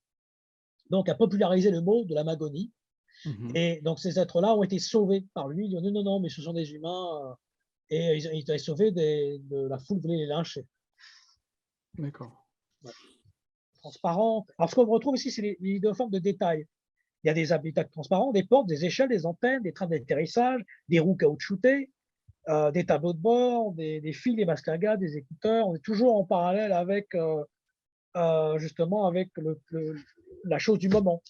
donc, a popularisé le mot de la Magonie. Et donc, ces êtres-là ont été sauvés par lui. Il dit non, non, mais ce sont des humains. Et ils ont été sauvés de la foule venait les lyncher. D'accord. Ouais. Transparent. Alors, ce qu'on retrouve ici, c'est les idéoformes de détail. Il y a des habitacles transparents, des portes, des échelles, des antennes, des trains d'atterrissage, des roues caoutchoutées, des tableaux de bord, des fils, des masques à gaz, des écouteurs. On est toujours en parallèle avec, justement, avec la chose du moment.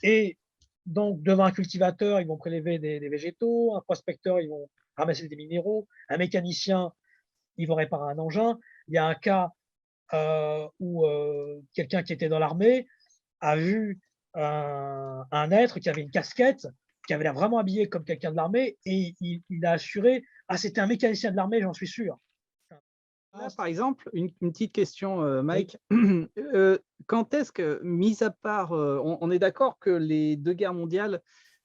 Et donc, devant un cultivateur, ils vont prélever des végétaux, un prospecteur, ils vont ramasser des minéraux, un mécanicien, ils vont réparer un engin. Il y a un cas où quelqu'un qui était dans l'armée a vu un être qui avait une casquette, qui avait l'air vraiment habillé comme quelqu'un de l'armée, et il a assuré « Ah, c'était un mécanicien de l'armée, j'en suis sûr ». Là, par exemple, une petite question, Mike. Quand est-ce que, mis à part, on est d'accord que les deux guerres mondiales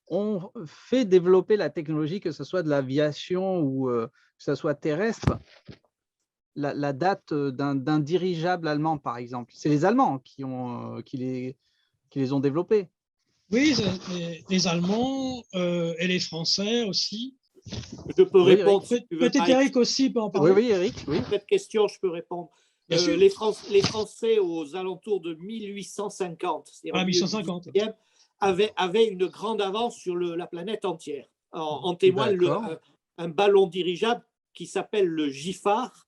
ont fait développer la technologie, que ce soit de l'aviation ou que ce soit terrestre, la date d'un dirigeable allemand, par exemple? C'est les Allemands qui les ont développés. Oui, les Allemands et les Français aussi. Je peux répondre. Si peut-être Eric aussi peut en parler. Oui, Eric. Oui. Cette question, je peux répondre. Les Français, aux alentours de 1850, c'est-à-dire 1850. avaient une grande avance sur la planète entière. En témoigne un ballon dirigeable qui s'appelle le Giffard,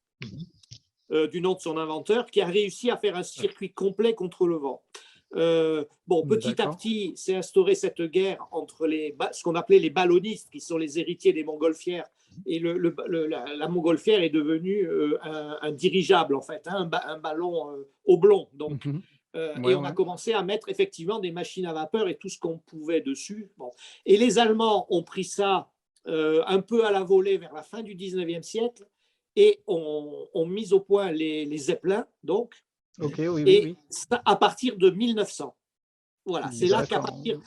du nom de son inventeur, qui a réussi à faire un circuit complet contre le vent. Petit à petit, s'est instaurée cette guerre entre ce qu'on appelait les ballonistes, qui sont les héritiers des montgolfières, et la montgolfière est devenue un dirigeable, en fait, hein, un ballon oblong. Donc, et on a commencé à mettre effectivement des machines à vapeur et tout ce qu'on pouvait dessus. Bon. Et les Allemands ont pris ça un peu à la volée vers la fin du 19e siècle et ont mis au point les Zeppelins, donc. Ça, à partir de 1900. Voilà, c'est là qu'à partir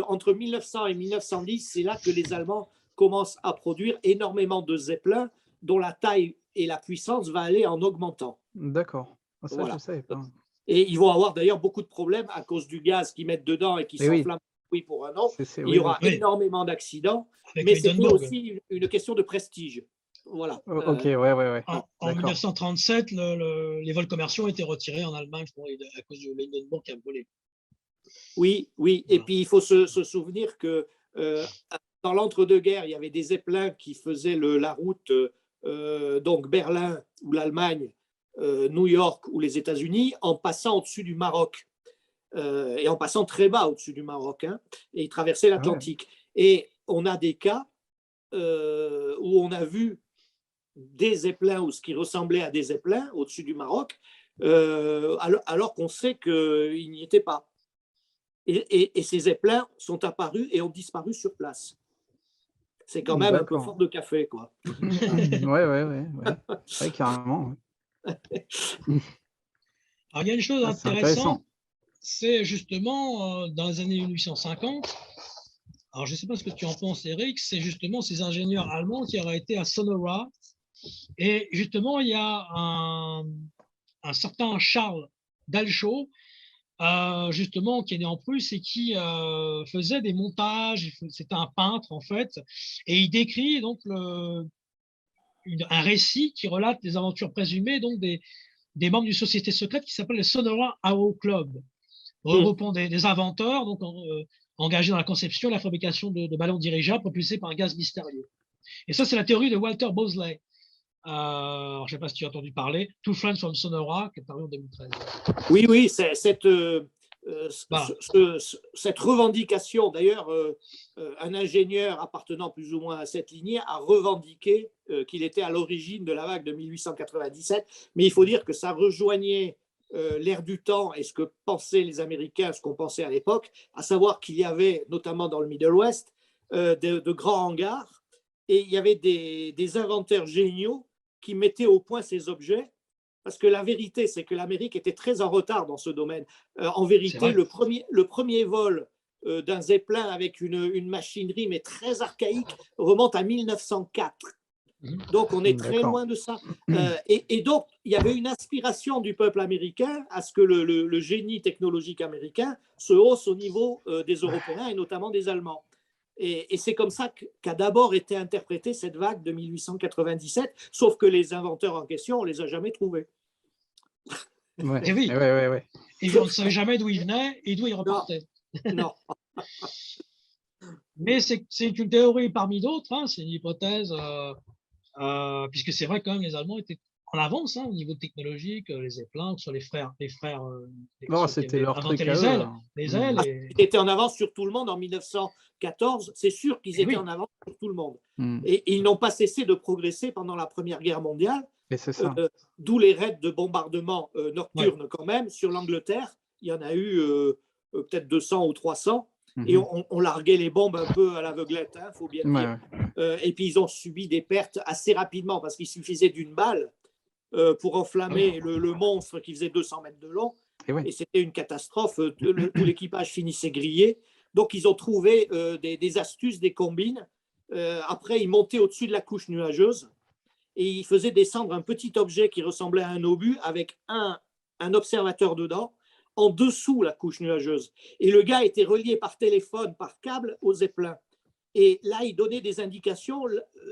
entre 1900 et 1910, c'est là que les Allemands commencent à produire énormément de Zeppelins dont la taille et la puissance va aller en augmentant. D'accord. Ça, voilà. Je savais pas. Et ils vont avoir d'ailleurs beaucoup de problèmes à cause du gaz qu'ils mettent dedans et qui s'enflamme pour un an. Il y aura énormément d'accidents, mais c'était aussi une question de prestige. Voilà. Ok, En 1937, les vols commerciaux ont été retirés en Allemagne à cause du Hindenburg qui a volé. Oui. Voilà. Et puis il faut se souvenir que dans l'entre-deux-guerres, il y avait des Zeppelins qui faisaient la route donc Berlin ou l'Allemagne, New York ou les États-Unis, en passant au-dessus du Maroc et en passant très bas au-dessus du Maroc, hein, et ils traversaient l'Atlantique. Et on a des cas où on a vu des Zeppelins ou ce qui ressemblait à des Zeppelins au-dessus du Maroc, alors qu'on sait qu'ils n'y étaient pas. Et ces Zeppelins sont apparus et ont disparu sur place. C'est quand même un peu fort de café, quoi. Ouais, carrément. Alors, il y a une chose intéressante, c'est justement dans les années 1850, alors je ne sais pas ce que tu en penses, Eric, c'est justement ces ingénieurs allemands qui auraient été à Sonora. Et justement, il y a un certain Charles Dalchaux, justement, qui est né en Prusse et qui faisait des montages. C'était un peintre, en fait. Et il décrit donc un récit qui relate les aventures présumées donc des des membres d'une société secrète qui s'appelle le Sonora Aero Club, regroupant des inventeurs donc, engagés dans la conception et la fabrication de ballons dirigeables propulsés par un gaz mystérieux. Et ça, c'est la théorie de Walter Bosley. Je ne sais pas si tu as entendu parler, Two Friends from Sonora, qui est paru en 2013. Oui, cette revendication, d'ailleurs, un ingénieur appartenant plus ou moins à cette lignée a revendiqué qu'il était à l'origine de la vague de 1897, mais il faut dire que ça rejoignait l'ère du temps et ce que pensaient les Américains, ce qu'on pensait à l'époque, à savoir qu'il y avait, notamment dans le Middle West, de grands hangars, et il y avait des inventeurs géniaux qui mettaient au point ces objets, parce que la vérité, c'est que l'Amérique était très en retard dans ce domaine. En vérité, le premier vol d'un Zeppelin avec une machinerie, mais très archaïque, remonte à 1904. Donc, on est très loin de ça. Et donc, il y avait une aspiration du peuple américain à ce que le génie technologique américain se hausse au niveau des Européens et notamment des Allemands. Et c'est comme ça qu'a d'abord été interprétée cette vague de 1897, sauf que les inventeurs en question, on ne les a jamais trouvés. Et oui. Et on ne savait jamais d'où ils venaient et d'où ils repartaient. Non. Mais c'est une théorie parmi d'autres, hein, c'est une hypothèse, puisque c'est vrai quand même les Allemands étaient en avance au niveau technologique, les Zeppelin, sur les frères c'était leur truc les ailes. Ils étaient en avance sur tout le monde en 1914, c'est sûr qu'ils étaient en avance sur tout le monde. Et ils n'ont pas cessé de progresser pendant la Première Guerre mondiale, d'où les raids de bombardement nocturnes quand même sur l'Angleterre. Il y en a eu peut-être 200 ou 300. Et on larguait les bombes un peu à l'aveuglette, il faut bien dire. Et puis ils ont subi des pertes assez rapidement parce qu'il suffisait d'une balle pour enflammer le monstre qui faisait 200 mètres de long. Et c'était une catastrophe. Tout l'équipage finissait grillé. Donc ils ont trouvé des astuces, des combines. Après, ils montaient au-dessus de la couche nuageuse et ils faisaient descendre un petit objet qui ressemblait à un obus avec un observateur dedans, en dessous la couche nuageuse. Et le gars était relié par téléphone, par câble au Zeppelin. Et là, il donnait des indications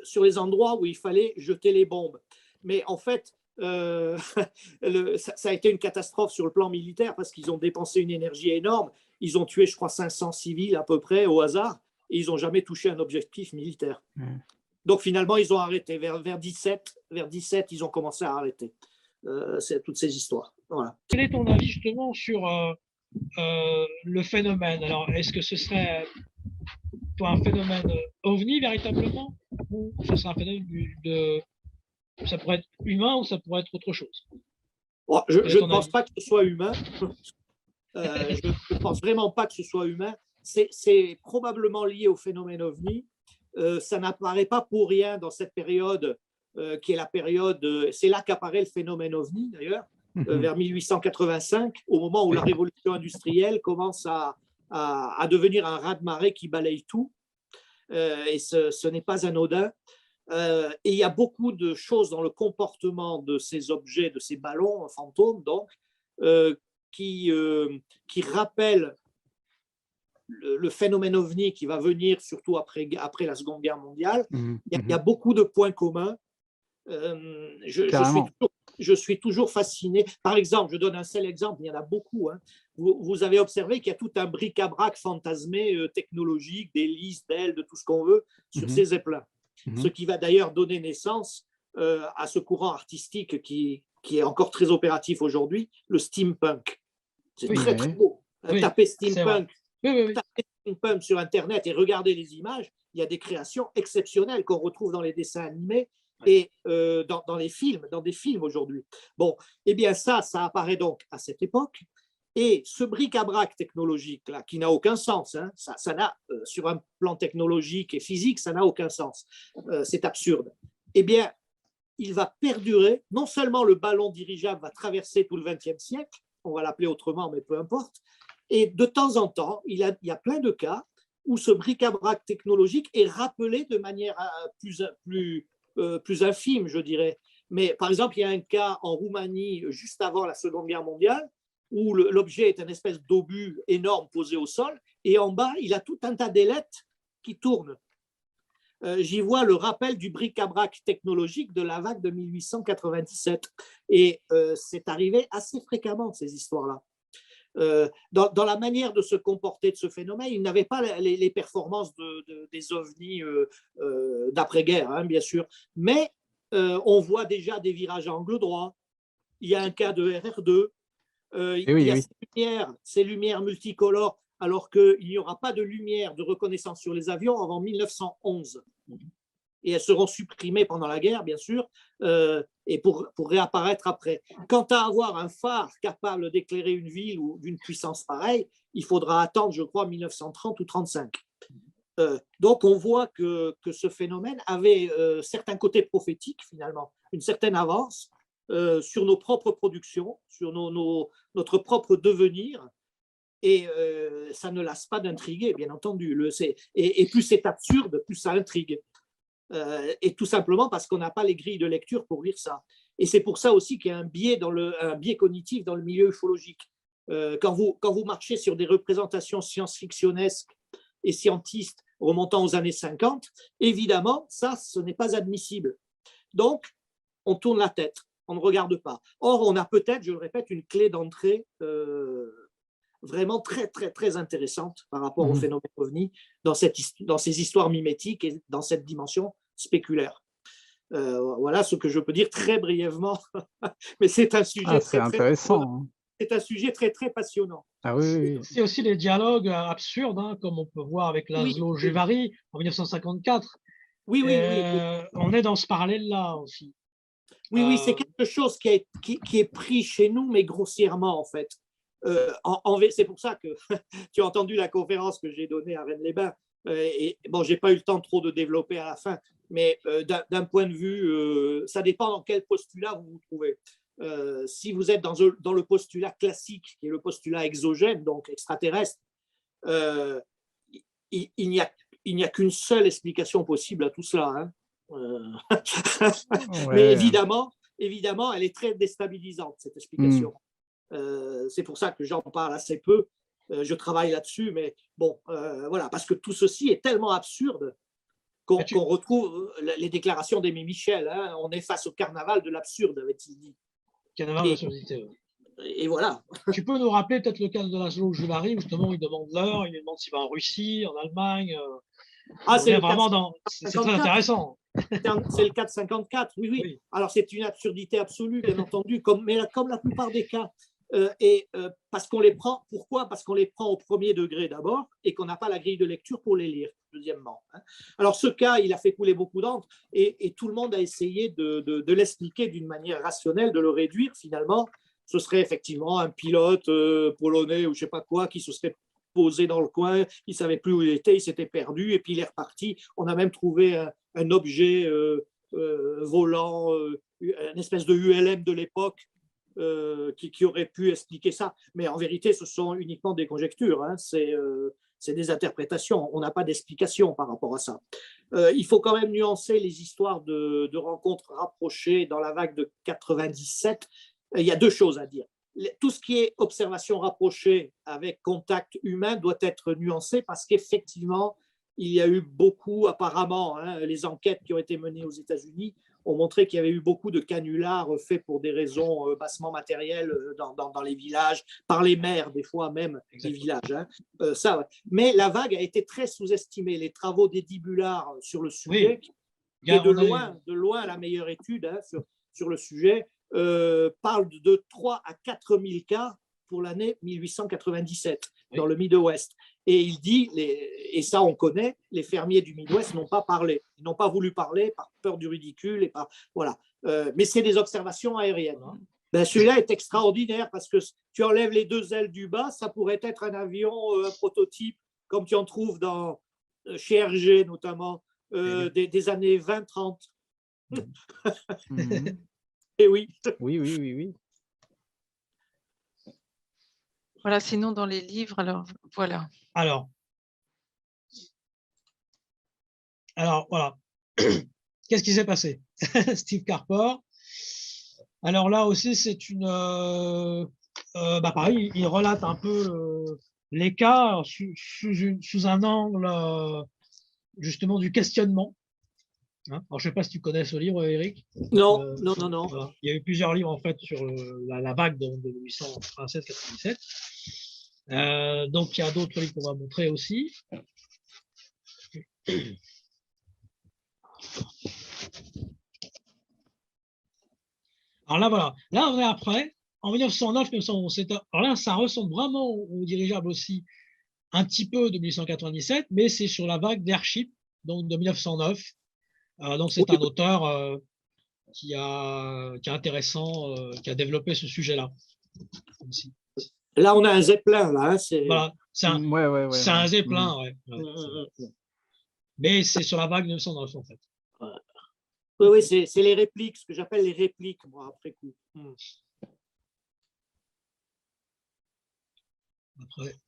sur les endroits où il fallait jeter les bombes. Mais en fait, ça a été une catastrophe sur le plan militaire parce qu'ils ont dépensé une énergie énorme. Ils ont tué, je crois, 500 civils à peu près au hasard et ils n'ont jamais touché un objectif militaire. Donc finalement, ils ont arrêté. Vers 17, ils ont commencé à arrêter toutes ces histoires. Voilà. Quel est ton avis justement sur le phénomène? Alors, est-ce que ce serait un phénomène ovni véritablement, ou ce serait un phénomène ça pourrait être humain ou ça pourrait être autre chose? Je ne pense pas que ce soit humain. Je ne pense vraiment pas que ce soit humain. C'est probablement lié au phénomène ovni. Ça n'apparaît pas pour rien dans cette période qui est la période. C'est là qu'apparaît le phénomène ovni d'ailleurs, vers 1885, au moment où la révolution industrielle commence à devenir un raz-de-marée qui balaye tout. Et ce n'est pas anodin. Et il y a beaucoup de choses dans le comportement de ces objets, de ces ballons fantômes, donc, qui rappellent le phénomène ovni qui va venir surtout après la Seconde Guerre mondiale. Il y a beaucoup de points communs. Je suis toujours fasciné. Par exemple, je donne un seul exemple, il y en a beaucoup. Vous avez observé qu'il y a tout un bric-à-brac fantasmé technologique, d'hélices, d'ailes, de tout ce qu'on veut, sur ces zeppelins. Ce qui va d'ailleurs donner naissance à ce courant artistique qui est encore très opératif aujourd'hui, le steampunk. C'est très beau. Tapez steampunk. Tapez steampunk sur Internet et regardez les images. Il y a des créations exceptionnelles qu'on retrouve dans les dessins animés et dans des films aujourd'hui. Bon, eh bien ça apparaît donc à cette époque. Et ce bric-à-brac technologique-là, qui n'a aucun sens, ça n'a, sur un plan technologique et physique, ça n'a aucun sens. C'est absurde. Eh bien, il va perdurer. Non seulement le ballon dirigeable va traverser tout le XXe siècle, on va l'appeler autrement, mais peu importe. Et de temps en temps, il y a plein de cas où ce bric-à-brac technologique est rappelé de manière plus infime, je dirais. Mais par exemple, il y a un cas en Roumanie, juste avant la Seconde Guerre mondiale, où l'objet est une espèce d'obus énorme posé au sol, et en bas, il a tout un tas d'ailettes qui tournent. j'y vois le rappel du bric-à-brac technologique de la vague de 1897. Et c'est arrivé assez fréquemment, ces histoires-là. Dans la manière de se comporter de ce phénomène, il n'avait pas les performances des ovnis d'après-guerre, hein, bien sûr, mais on voit déjà des virages à angle droit. Il y a un cas de RR2, il y a ces lumières multicolores, alors qu'il n'y aura pas de lumière de reconnaissance sur les avions avant 1911. Et elles seront supprimées pendant la guerre, bien sûr, et pour réapparaître après. Quant à avoir un phare capable d'éclairer une ville ou d'une puissance pareille, il faudra attendre, je crois, 1930 ou 1935. Donc, on voit que ce phénomène avait certains côtés prophétiques, finalement, une certaine avance sur nos propres productions, sur notre propre devenir. Et ça ne lasse pas d'intriguer, bien entendu. Et plus c'est absurde, plus ça intrigue. Et tout simplement parce qu'on n'a pas les grilles de lecture pour lire ça. Et c'est pour ça aussi qu'il y a un biais cognitif dans le milieu ufologique. Quand vous marchez sur des représentations science-fictionnesques et scientistes remontant aux années 50, évidemment, ça, ce n'est pas admissible. Donc, on tourne la tête, on ne regarde pas. Or, on a peut-être, je le répète, une clé d'entrée vraiment très, très, très intéressante par rapport au phénomène OVNI dans ces histoires mimétiques et dans cette dimension spéculaire. Voilà ce que je peux dire très brièvement, mais c'est un sujet très intéressant. C'est un sujet très, très passionnant. Ah oui. C'est aussi des dialogues absurdes, hein, comme on peut voir avec Laszlo Givari en 1954. Oui. On est dans ce parallèle-là aussi. Oui, c'est quelque chose qui est pris chez nous, mais grossièrement, en fait. C'est pour ça que tu as entendu la conférence que j'ai donnée à Rennes-les-Bains. Et bon, j'ai pas eu le temps trop de développer à la fin, mais d'un point de vue, ça dépend dans quel postulat vous vous trouvez. Si vous êtes dans le postulat classique, qui est le postulat exogène, donc extraterrestre, il n'y a qu'une seule explication possible à tout cela. Hein. Mais évidemment, elle est très déstabilisante, cette explication. C'est pour ça que j'en parle assez peu. Je travaille là-dessus, mais bon, voilà, parce que tout ceci est tellement absurde qu'on retrouve les déclarations d'Aimé Michel. Hein, on est face au carnaval de l'absurde, avait-il dit. Carnaval de l'absurdité. Et voilà. Tu peux nous rappeler peut-être le cas de Laszlo Givari, justement, il demande l'heure, il demande s'il va en Russie, en Allemagne. C'est très intéressant. C'est le cas de 54, oui. Alors, c'est une absurdité absolue, bien entendu, comme la plupart des cas. Parce qu'on les prend, pourquoi ? Parce qu'on les prend au premier degré d'abord et qu'on n'a pas la grille de lecture pour les lire, deuxièmement. Alors, ce cas, il a fait couler beaucoup d'encre et tout le monde a essayé de l'expliquer d'une manière rationnelle, de le réduire finalement. Ce serait effectivement un pilote polonais ou je ne sais pas quoi qui se serait posé dans le coin, il ne savait plus où il était, il s'était perdu et puis il est reparti. On a même trouvé un objet volant, une espèce de ULM de l'époque qui aurait pu expliquer ça. Mais en vérité, ce sont uniquement des conjectures, hein. C'est des interprétations. On n'a pas d'explication par rapport à ça. Il faut quand même nuancer les histoires de rencontres rapprochées dans la vague de 97. Il y a deux choses à dire. Tout ce qui est observation rapprochée avec contact humain doit être nuancé parce qu'effectivement, il y a eu beaucoup, apparemment, hein, les enquêtes qui ont été menées aux États-Unis ont montré qu'il y avait eu beaucoup de canulars faits pour des raisons bassement matérielles dans les villages, par les maires, des fois même, des villages. Hein. Mais la vague a été très sous-estimée. Les travaux d'Eddie Bullard sur le sujet, qui est de loin la meilleure étude hein, sur le sujet, parle de 3 à 4 000 cas pour l'année 1897 dans le Midwest. Et il dit, et ça on connaît, les fermiers du Midwest n'ont pas parlé, ils n'ont pas voulu parler par peur du ridicule. Voilà. Mais c'est des observations aériennes. Ben, celui-là est extraordinaire parce que tu enlèves les deux ailes du bas, ça pourrait être un avion, un prototype, comme tu en trouves chez Hergé notamment, des années 20-30. Et oui. Oui. Voilà, sinon dans les livres, alors voilà. Alors voilà. Qu'est-ce qui s'est passé? Steve Carper. Alors là aussi, c'est pareil, il relate un peu les cas sous un angle justement du questionnement. Hein. Alors, je ne sais pas si tu connais ce livre, Eric. Non, Euh, non, non, non. voilà. Il y a eu plusieurs livres en fait sur la vague de 1887-97. Donc, il y a d'autres livres qu'on va montrer aussi. Alors là, voilà. Là, on est après, en 1909-1911. Alors là, ça ressemble vraiment au dirigeable aussi, un petit peu de 1897, mais c'est sur la vague d'Airship, donc de 1909. Donc, c'est Oui, un auteur qui est intéressant, qui a développé ce sujet-là. Aussi. là, on a un Zeppelin, là. Hein, Voilà, c'est un Zeppelin, ouais. Mais c'est sur la vague 1909, en fait. Oui, oui, c'est les répliques, ce que j'appelle les répliques, moi, après coup. Après.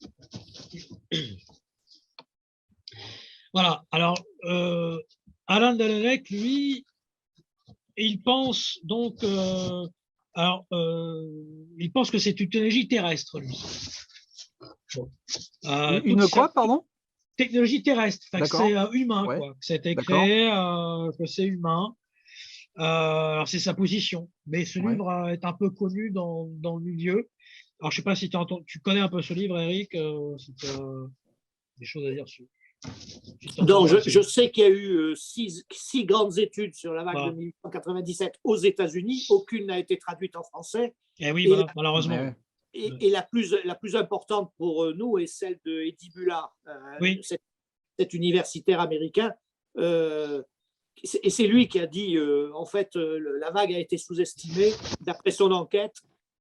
Voilà, alors, Alain Delaunay, lui, il pense donc, il pense que c'est une technologie terrestre, lui. Bon. Une quoi, pardon? Technologie terrestre, que c'est humain, ouais. quoi. Que c'était créé, que c'est humain. Alors, c'est sa position. Mais ce livre est un peu connu dans le milieu. Alors, je ne sais pas si tu connais un peu ce livre, Eric, si tu as des choses à dire dessus. Donc, je sais qu'il y a eu six grandes études sur la vague de 1897 aux États-Unis. Aucune n'a été traduite en français. Eh oui, voilà, malheureusement. Et la plus importante pour nous est celle de Eddie Bullard, cet universitaire américain. Et c'est lui qui a dit, en fait, la vague a été sous-estimée. D'après son enquête,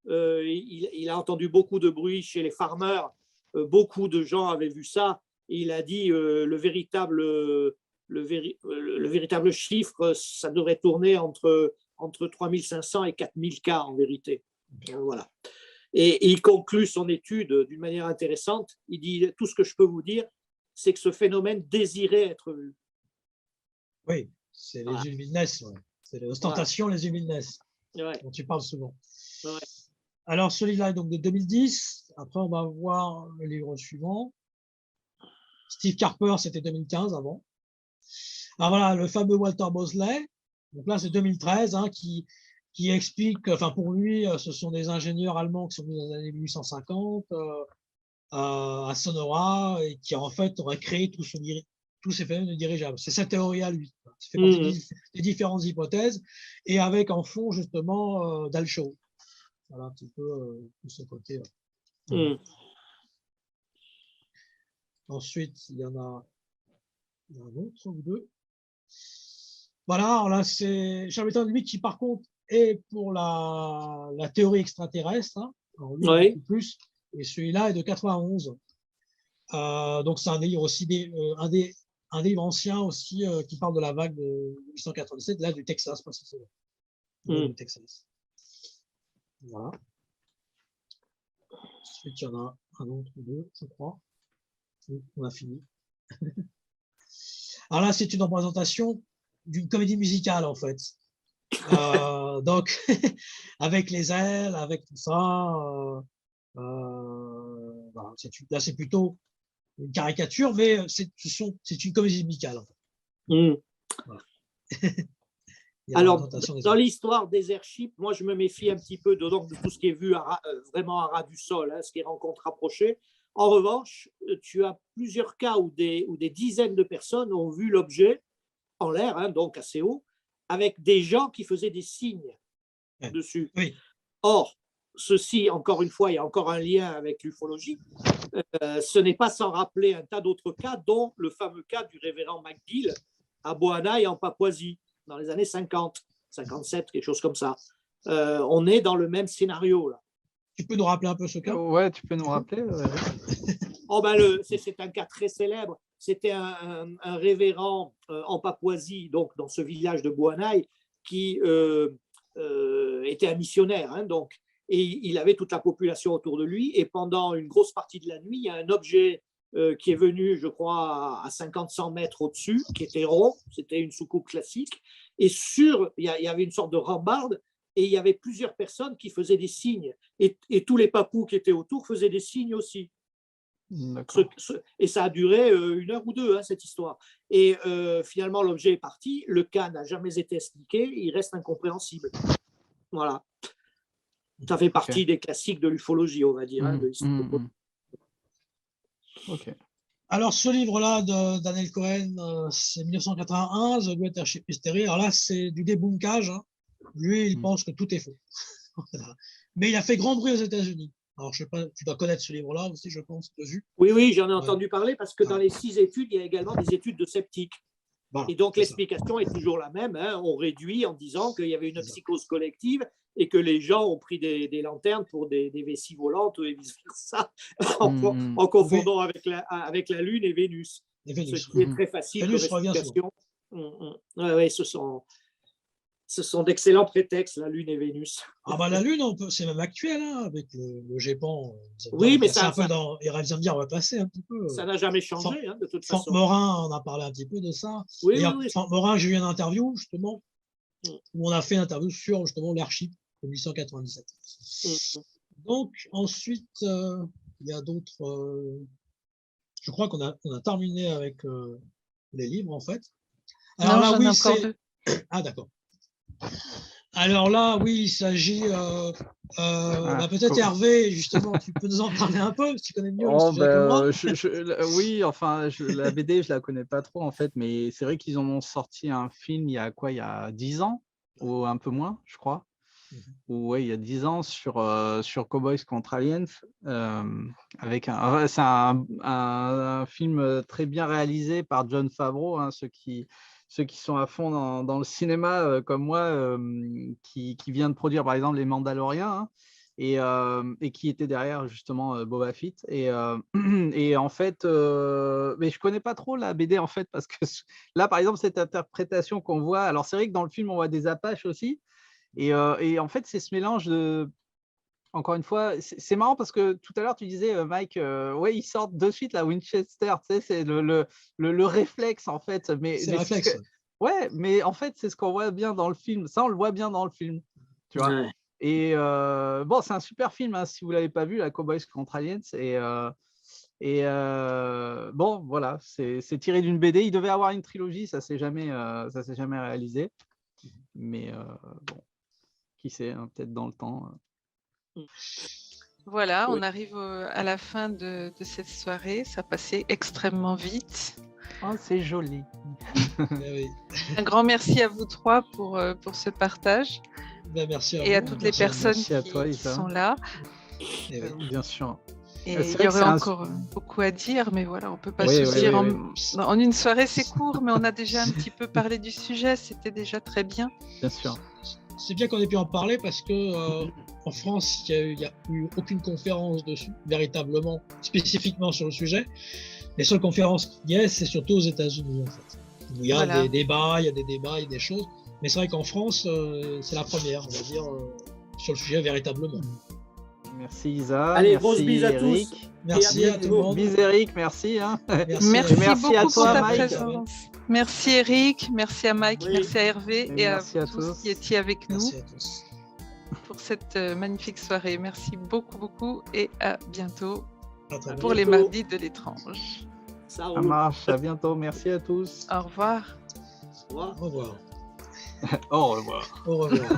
il a entendu beaucoup de bruit chez les farmers. Beaucoup de gens avaient vu ça. Et il a dit le véritable chiffre, ça devrait tourner entre 3500 et 4000 cas en vérité. Voilà. Et il conclut son étude d'une manière intéressante. Il dit tout ce que je peux vous dire, c'est que ce phénomène désirait être vu. Oui, c'est les Ulviness, c'est l'ostentation, les Ulviness, dont tu parles souvent. Alors, celui-là est donc de 2010. Après, on va voir le livre suivant. Steve Carper, c'était 2015 avant. Alors voilà, le fameux Walter Mosley. Donc là, c'est 2013, qui explique, enfin pour lui, ce sont des ingénieurs allemands qui sont venus dans les années 1850 à Sonora et qui en fait auraient créé tous ces phénomènes de dirigeables. C'est sa théorie à lui. Ça fait partie des différentes hypothèses et avec en fond justement Dalshaw. Voilà un petit peu tout ce côté. Ensuite, il y en a un autre ou deux. Voilà, alors là, c'est Charles lui qui, par contre, est pour la théorie extraterrestre. Alors, lui, beaucoup plus. Et celui-là est de 91. Donc, c'est un livre aussi, un livre ancien aussi qui parle de la vague de 1897, là, du Texas, précisément. Du Texas. Voilà. Ensuite, il y en a un autre ou deux, je crois. On a fini. Alors là, c'est une représentation d'une comédie musicale, en fait. Donc, avec les ailes, avec tout ça. Voilà, là, c'est plutôt une caricature, mais c'est une comédie musicale. En fait. Voilà. Alors, dans l'histoire des airships, moi, je me méfie un petit peu de tout ce qui est vu vraiment à ras du sol, ce qui est rencontre rapprochée. En revanche, tu as plusieurs cas où des dizaines de personnes ont vu l'objet en l'air, donc assez haut, avec des gens qui faisaient des signes dessus. Oui. Or, ceci, encore une fois, il y a encore un lien avec l'ufologie. Ce n'est pas sans rappeler un tas d'autres cas, dont le fameux cas du révérend McGill à Boanaï en Papouasie, dans les années 50, 57, quelque chose comme ça. On est dans le même scénario, là. Tu peux nous rappeler un peu ce cas? Ouais, tu peux nous rappeler. C'est un cas très célèbre. C'était un révérend en Papouasie, donc dans ce village de Boanaï, qui était un missionnaire. Donc, et il avait toute la population autour de lui. Et pendant une grosse partie de la nuit, il y a un objet qui est venu, je crois, à 50-100 mètres au-dessus, qui était rond. C'était une soucoupe classique. Et il y avait une sorte de rambarde. Et il y avait plusieurs personnes qui faisaient des signes. Et tous les papous qui étaient autour faisaient des signes aussi. D'accord. Et ça a duré 1 heure ou 2, hein, cette histoire. Et finalement, l'objet est parti. Le cas n'a jamais été expliqué. Il reste incompréhensible. Voilà. Ça fait partie des classiques de l'ufologie, on va dire. Hein, de l'histoire. Ok. Alors, ce livre-là d'Anel Cohen, c'est 1981, The Great Airship Mystery. Alors là, c'est du débunkage. Hein. Lui, il pense que tout est faux. Voilà. Mais il a fait grand bruit aux États-Unis. Alors, je sais pas, tu dois connaître ce livre-là aussi, je pense, tu as vu. Oui, j'en ai entendu parler parce que dans les 6 études, il y a également des études de sceptiques. Voilà, Et donc, c'est l'explication est toujours la même. Hein. On réduit en disant qu'il y avait une psychose collective et que les gens ont pris des lanternes pour des vessies volantes et vice-versa, en confondant avec la Lune et Vénus. Ce qui est très facile Vénus comme revient explication. Ouais, ce sont d'excellents prétextes, la Lune et Vénus. Ah bah la Lune, c'est même actuel, hein, avec le GEPAN. Oui, mais ça un peu dans. Il va dire, on va passer un petit peu. Ça n'a jamais changé, hein, de toute façon. Franck Morin, on a parlé un petit peu de ça. Oui. Franck Morin, j'ai eu une interview, justement, où on a fait une interview sur, justement, l'Archip de 1897. Donc, ensuite, il y a d'autres... je crois qu'on a terminé avec les livres, en fait. Alors là, oui, c'est... Ah, d'accord. Alors là, oui, il s'agit... peut-être Hervé, justement, tu peux nous en parler un peu, tu connais mieux le sujet que moi. Oui, enfin, la BD, je la connais pas trop, en fait, mais c'est vrai qu'ils en ont sorti un film il y a 10 ans, ou un peu moins, je crois. Ouais, il y a 10 ans sur Cowboys contre Aliens. C'est un film très bien réalisé par Jon Favreau, hein, ceux qui sont à fond dans le cinéma comme moi, qui vient de produire par exemple Les Mandaloriens, hein, et qui était derrière justement Boba Fett. Et en fait, mais je connais pas trop la BD en fait, parce que là par exemple cette interprétation qu'on voit, alors c'est vrai que dans le film on voit des Apaches aussi. Et en fait, c'est ce mélange de. Encore une fois, c'est marrant parce que tout à l'heure, tu disais, Mike, ouais, ils sortent de suite la Winchester, tu sais, c'est le réflexe, en fait. C'est le réflexe. Ouais, mais en fait, c'est ce qu'on voit bien dans le film. Ça, on le voit bien dans le film, tu vois. Ouais. Et bon, c'est un super film, hein, si vous ne l'avez pas vu, la Cowboys contre Aliens. Bon, voilà, c'est tiré d'une BD. Il devait avoir une trilogie, ça ne s'est jamais réalisé. Mais bon. Qui sait, hein, peut-être dans le temps. Voilà, on arrive à la fin de cette soirée. Ça passait extrêmement vite. Oh, c'est joli. Un grand merci à vous trois pour ce partage. Merci à et vous. À toutes les personnes qui sont là. Bien sûr. Et il y aurait encore beaucoup à dire, mais voilà, on ne peut pas se dire en une soirée, c'est court, mais on a déjà un petit peu parlé du sujet. C'était déjà très bien. Bien sûr. C'est bien qu'on ait pu en parler parce que en France, il n'y a eu aucune conférence dessus, véritablement, spécifiquement sur le sujet. Les seules conférences qu'il y a, c'est surtout aux États-Unis, en fait. Il y a des débats, il y a des choses. Mais c'est vrai qu'en France, c'est la première, on va dire, sur le sujet véritablement. Merci Isa. Allez, grosse bise à tous. Merci à tout le monde. Bise Eric, merci. Hein. Merci beaucoup à toi, pour ta Mike. présence. Merci Eric, merci à Mike, merci à Hervé et à merci vous tous qui étiez avec nous Merci à tous. pour cette magnifique soirée. Merci beaucoup et à bientôt pour les mardis de l'étrange. Ça marche, à bientôt. Merci à tous. Au revoir. Au revoir. Au revoir. Au revoir.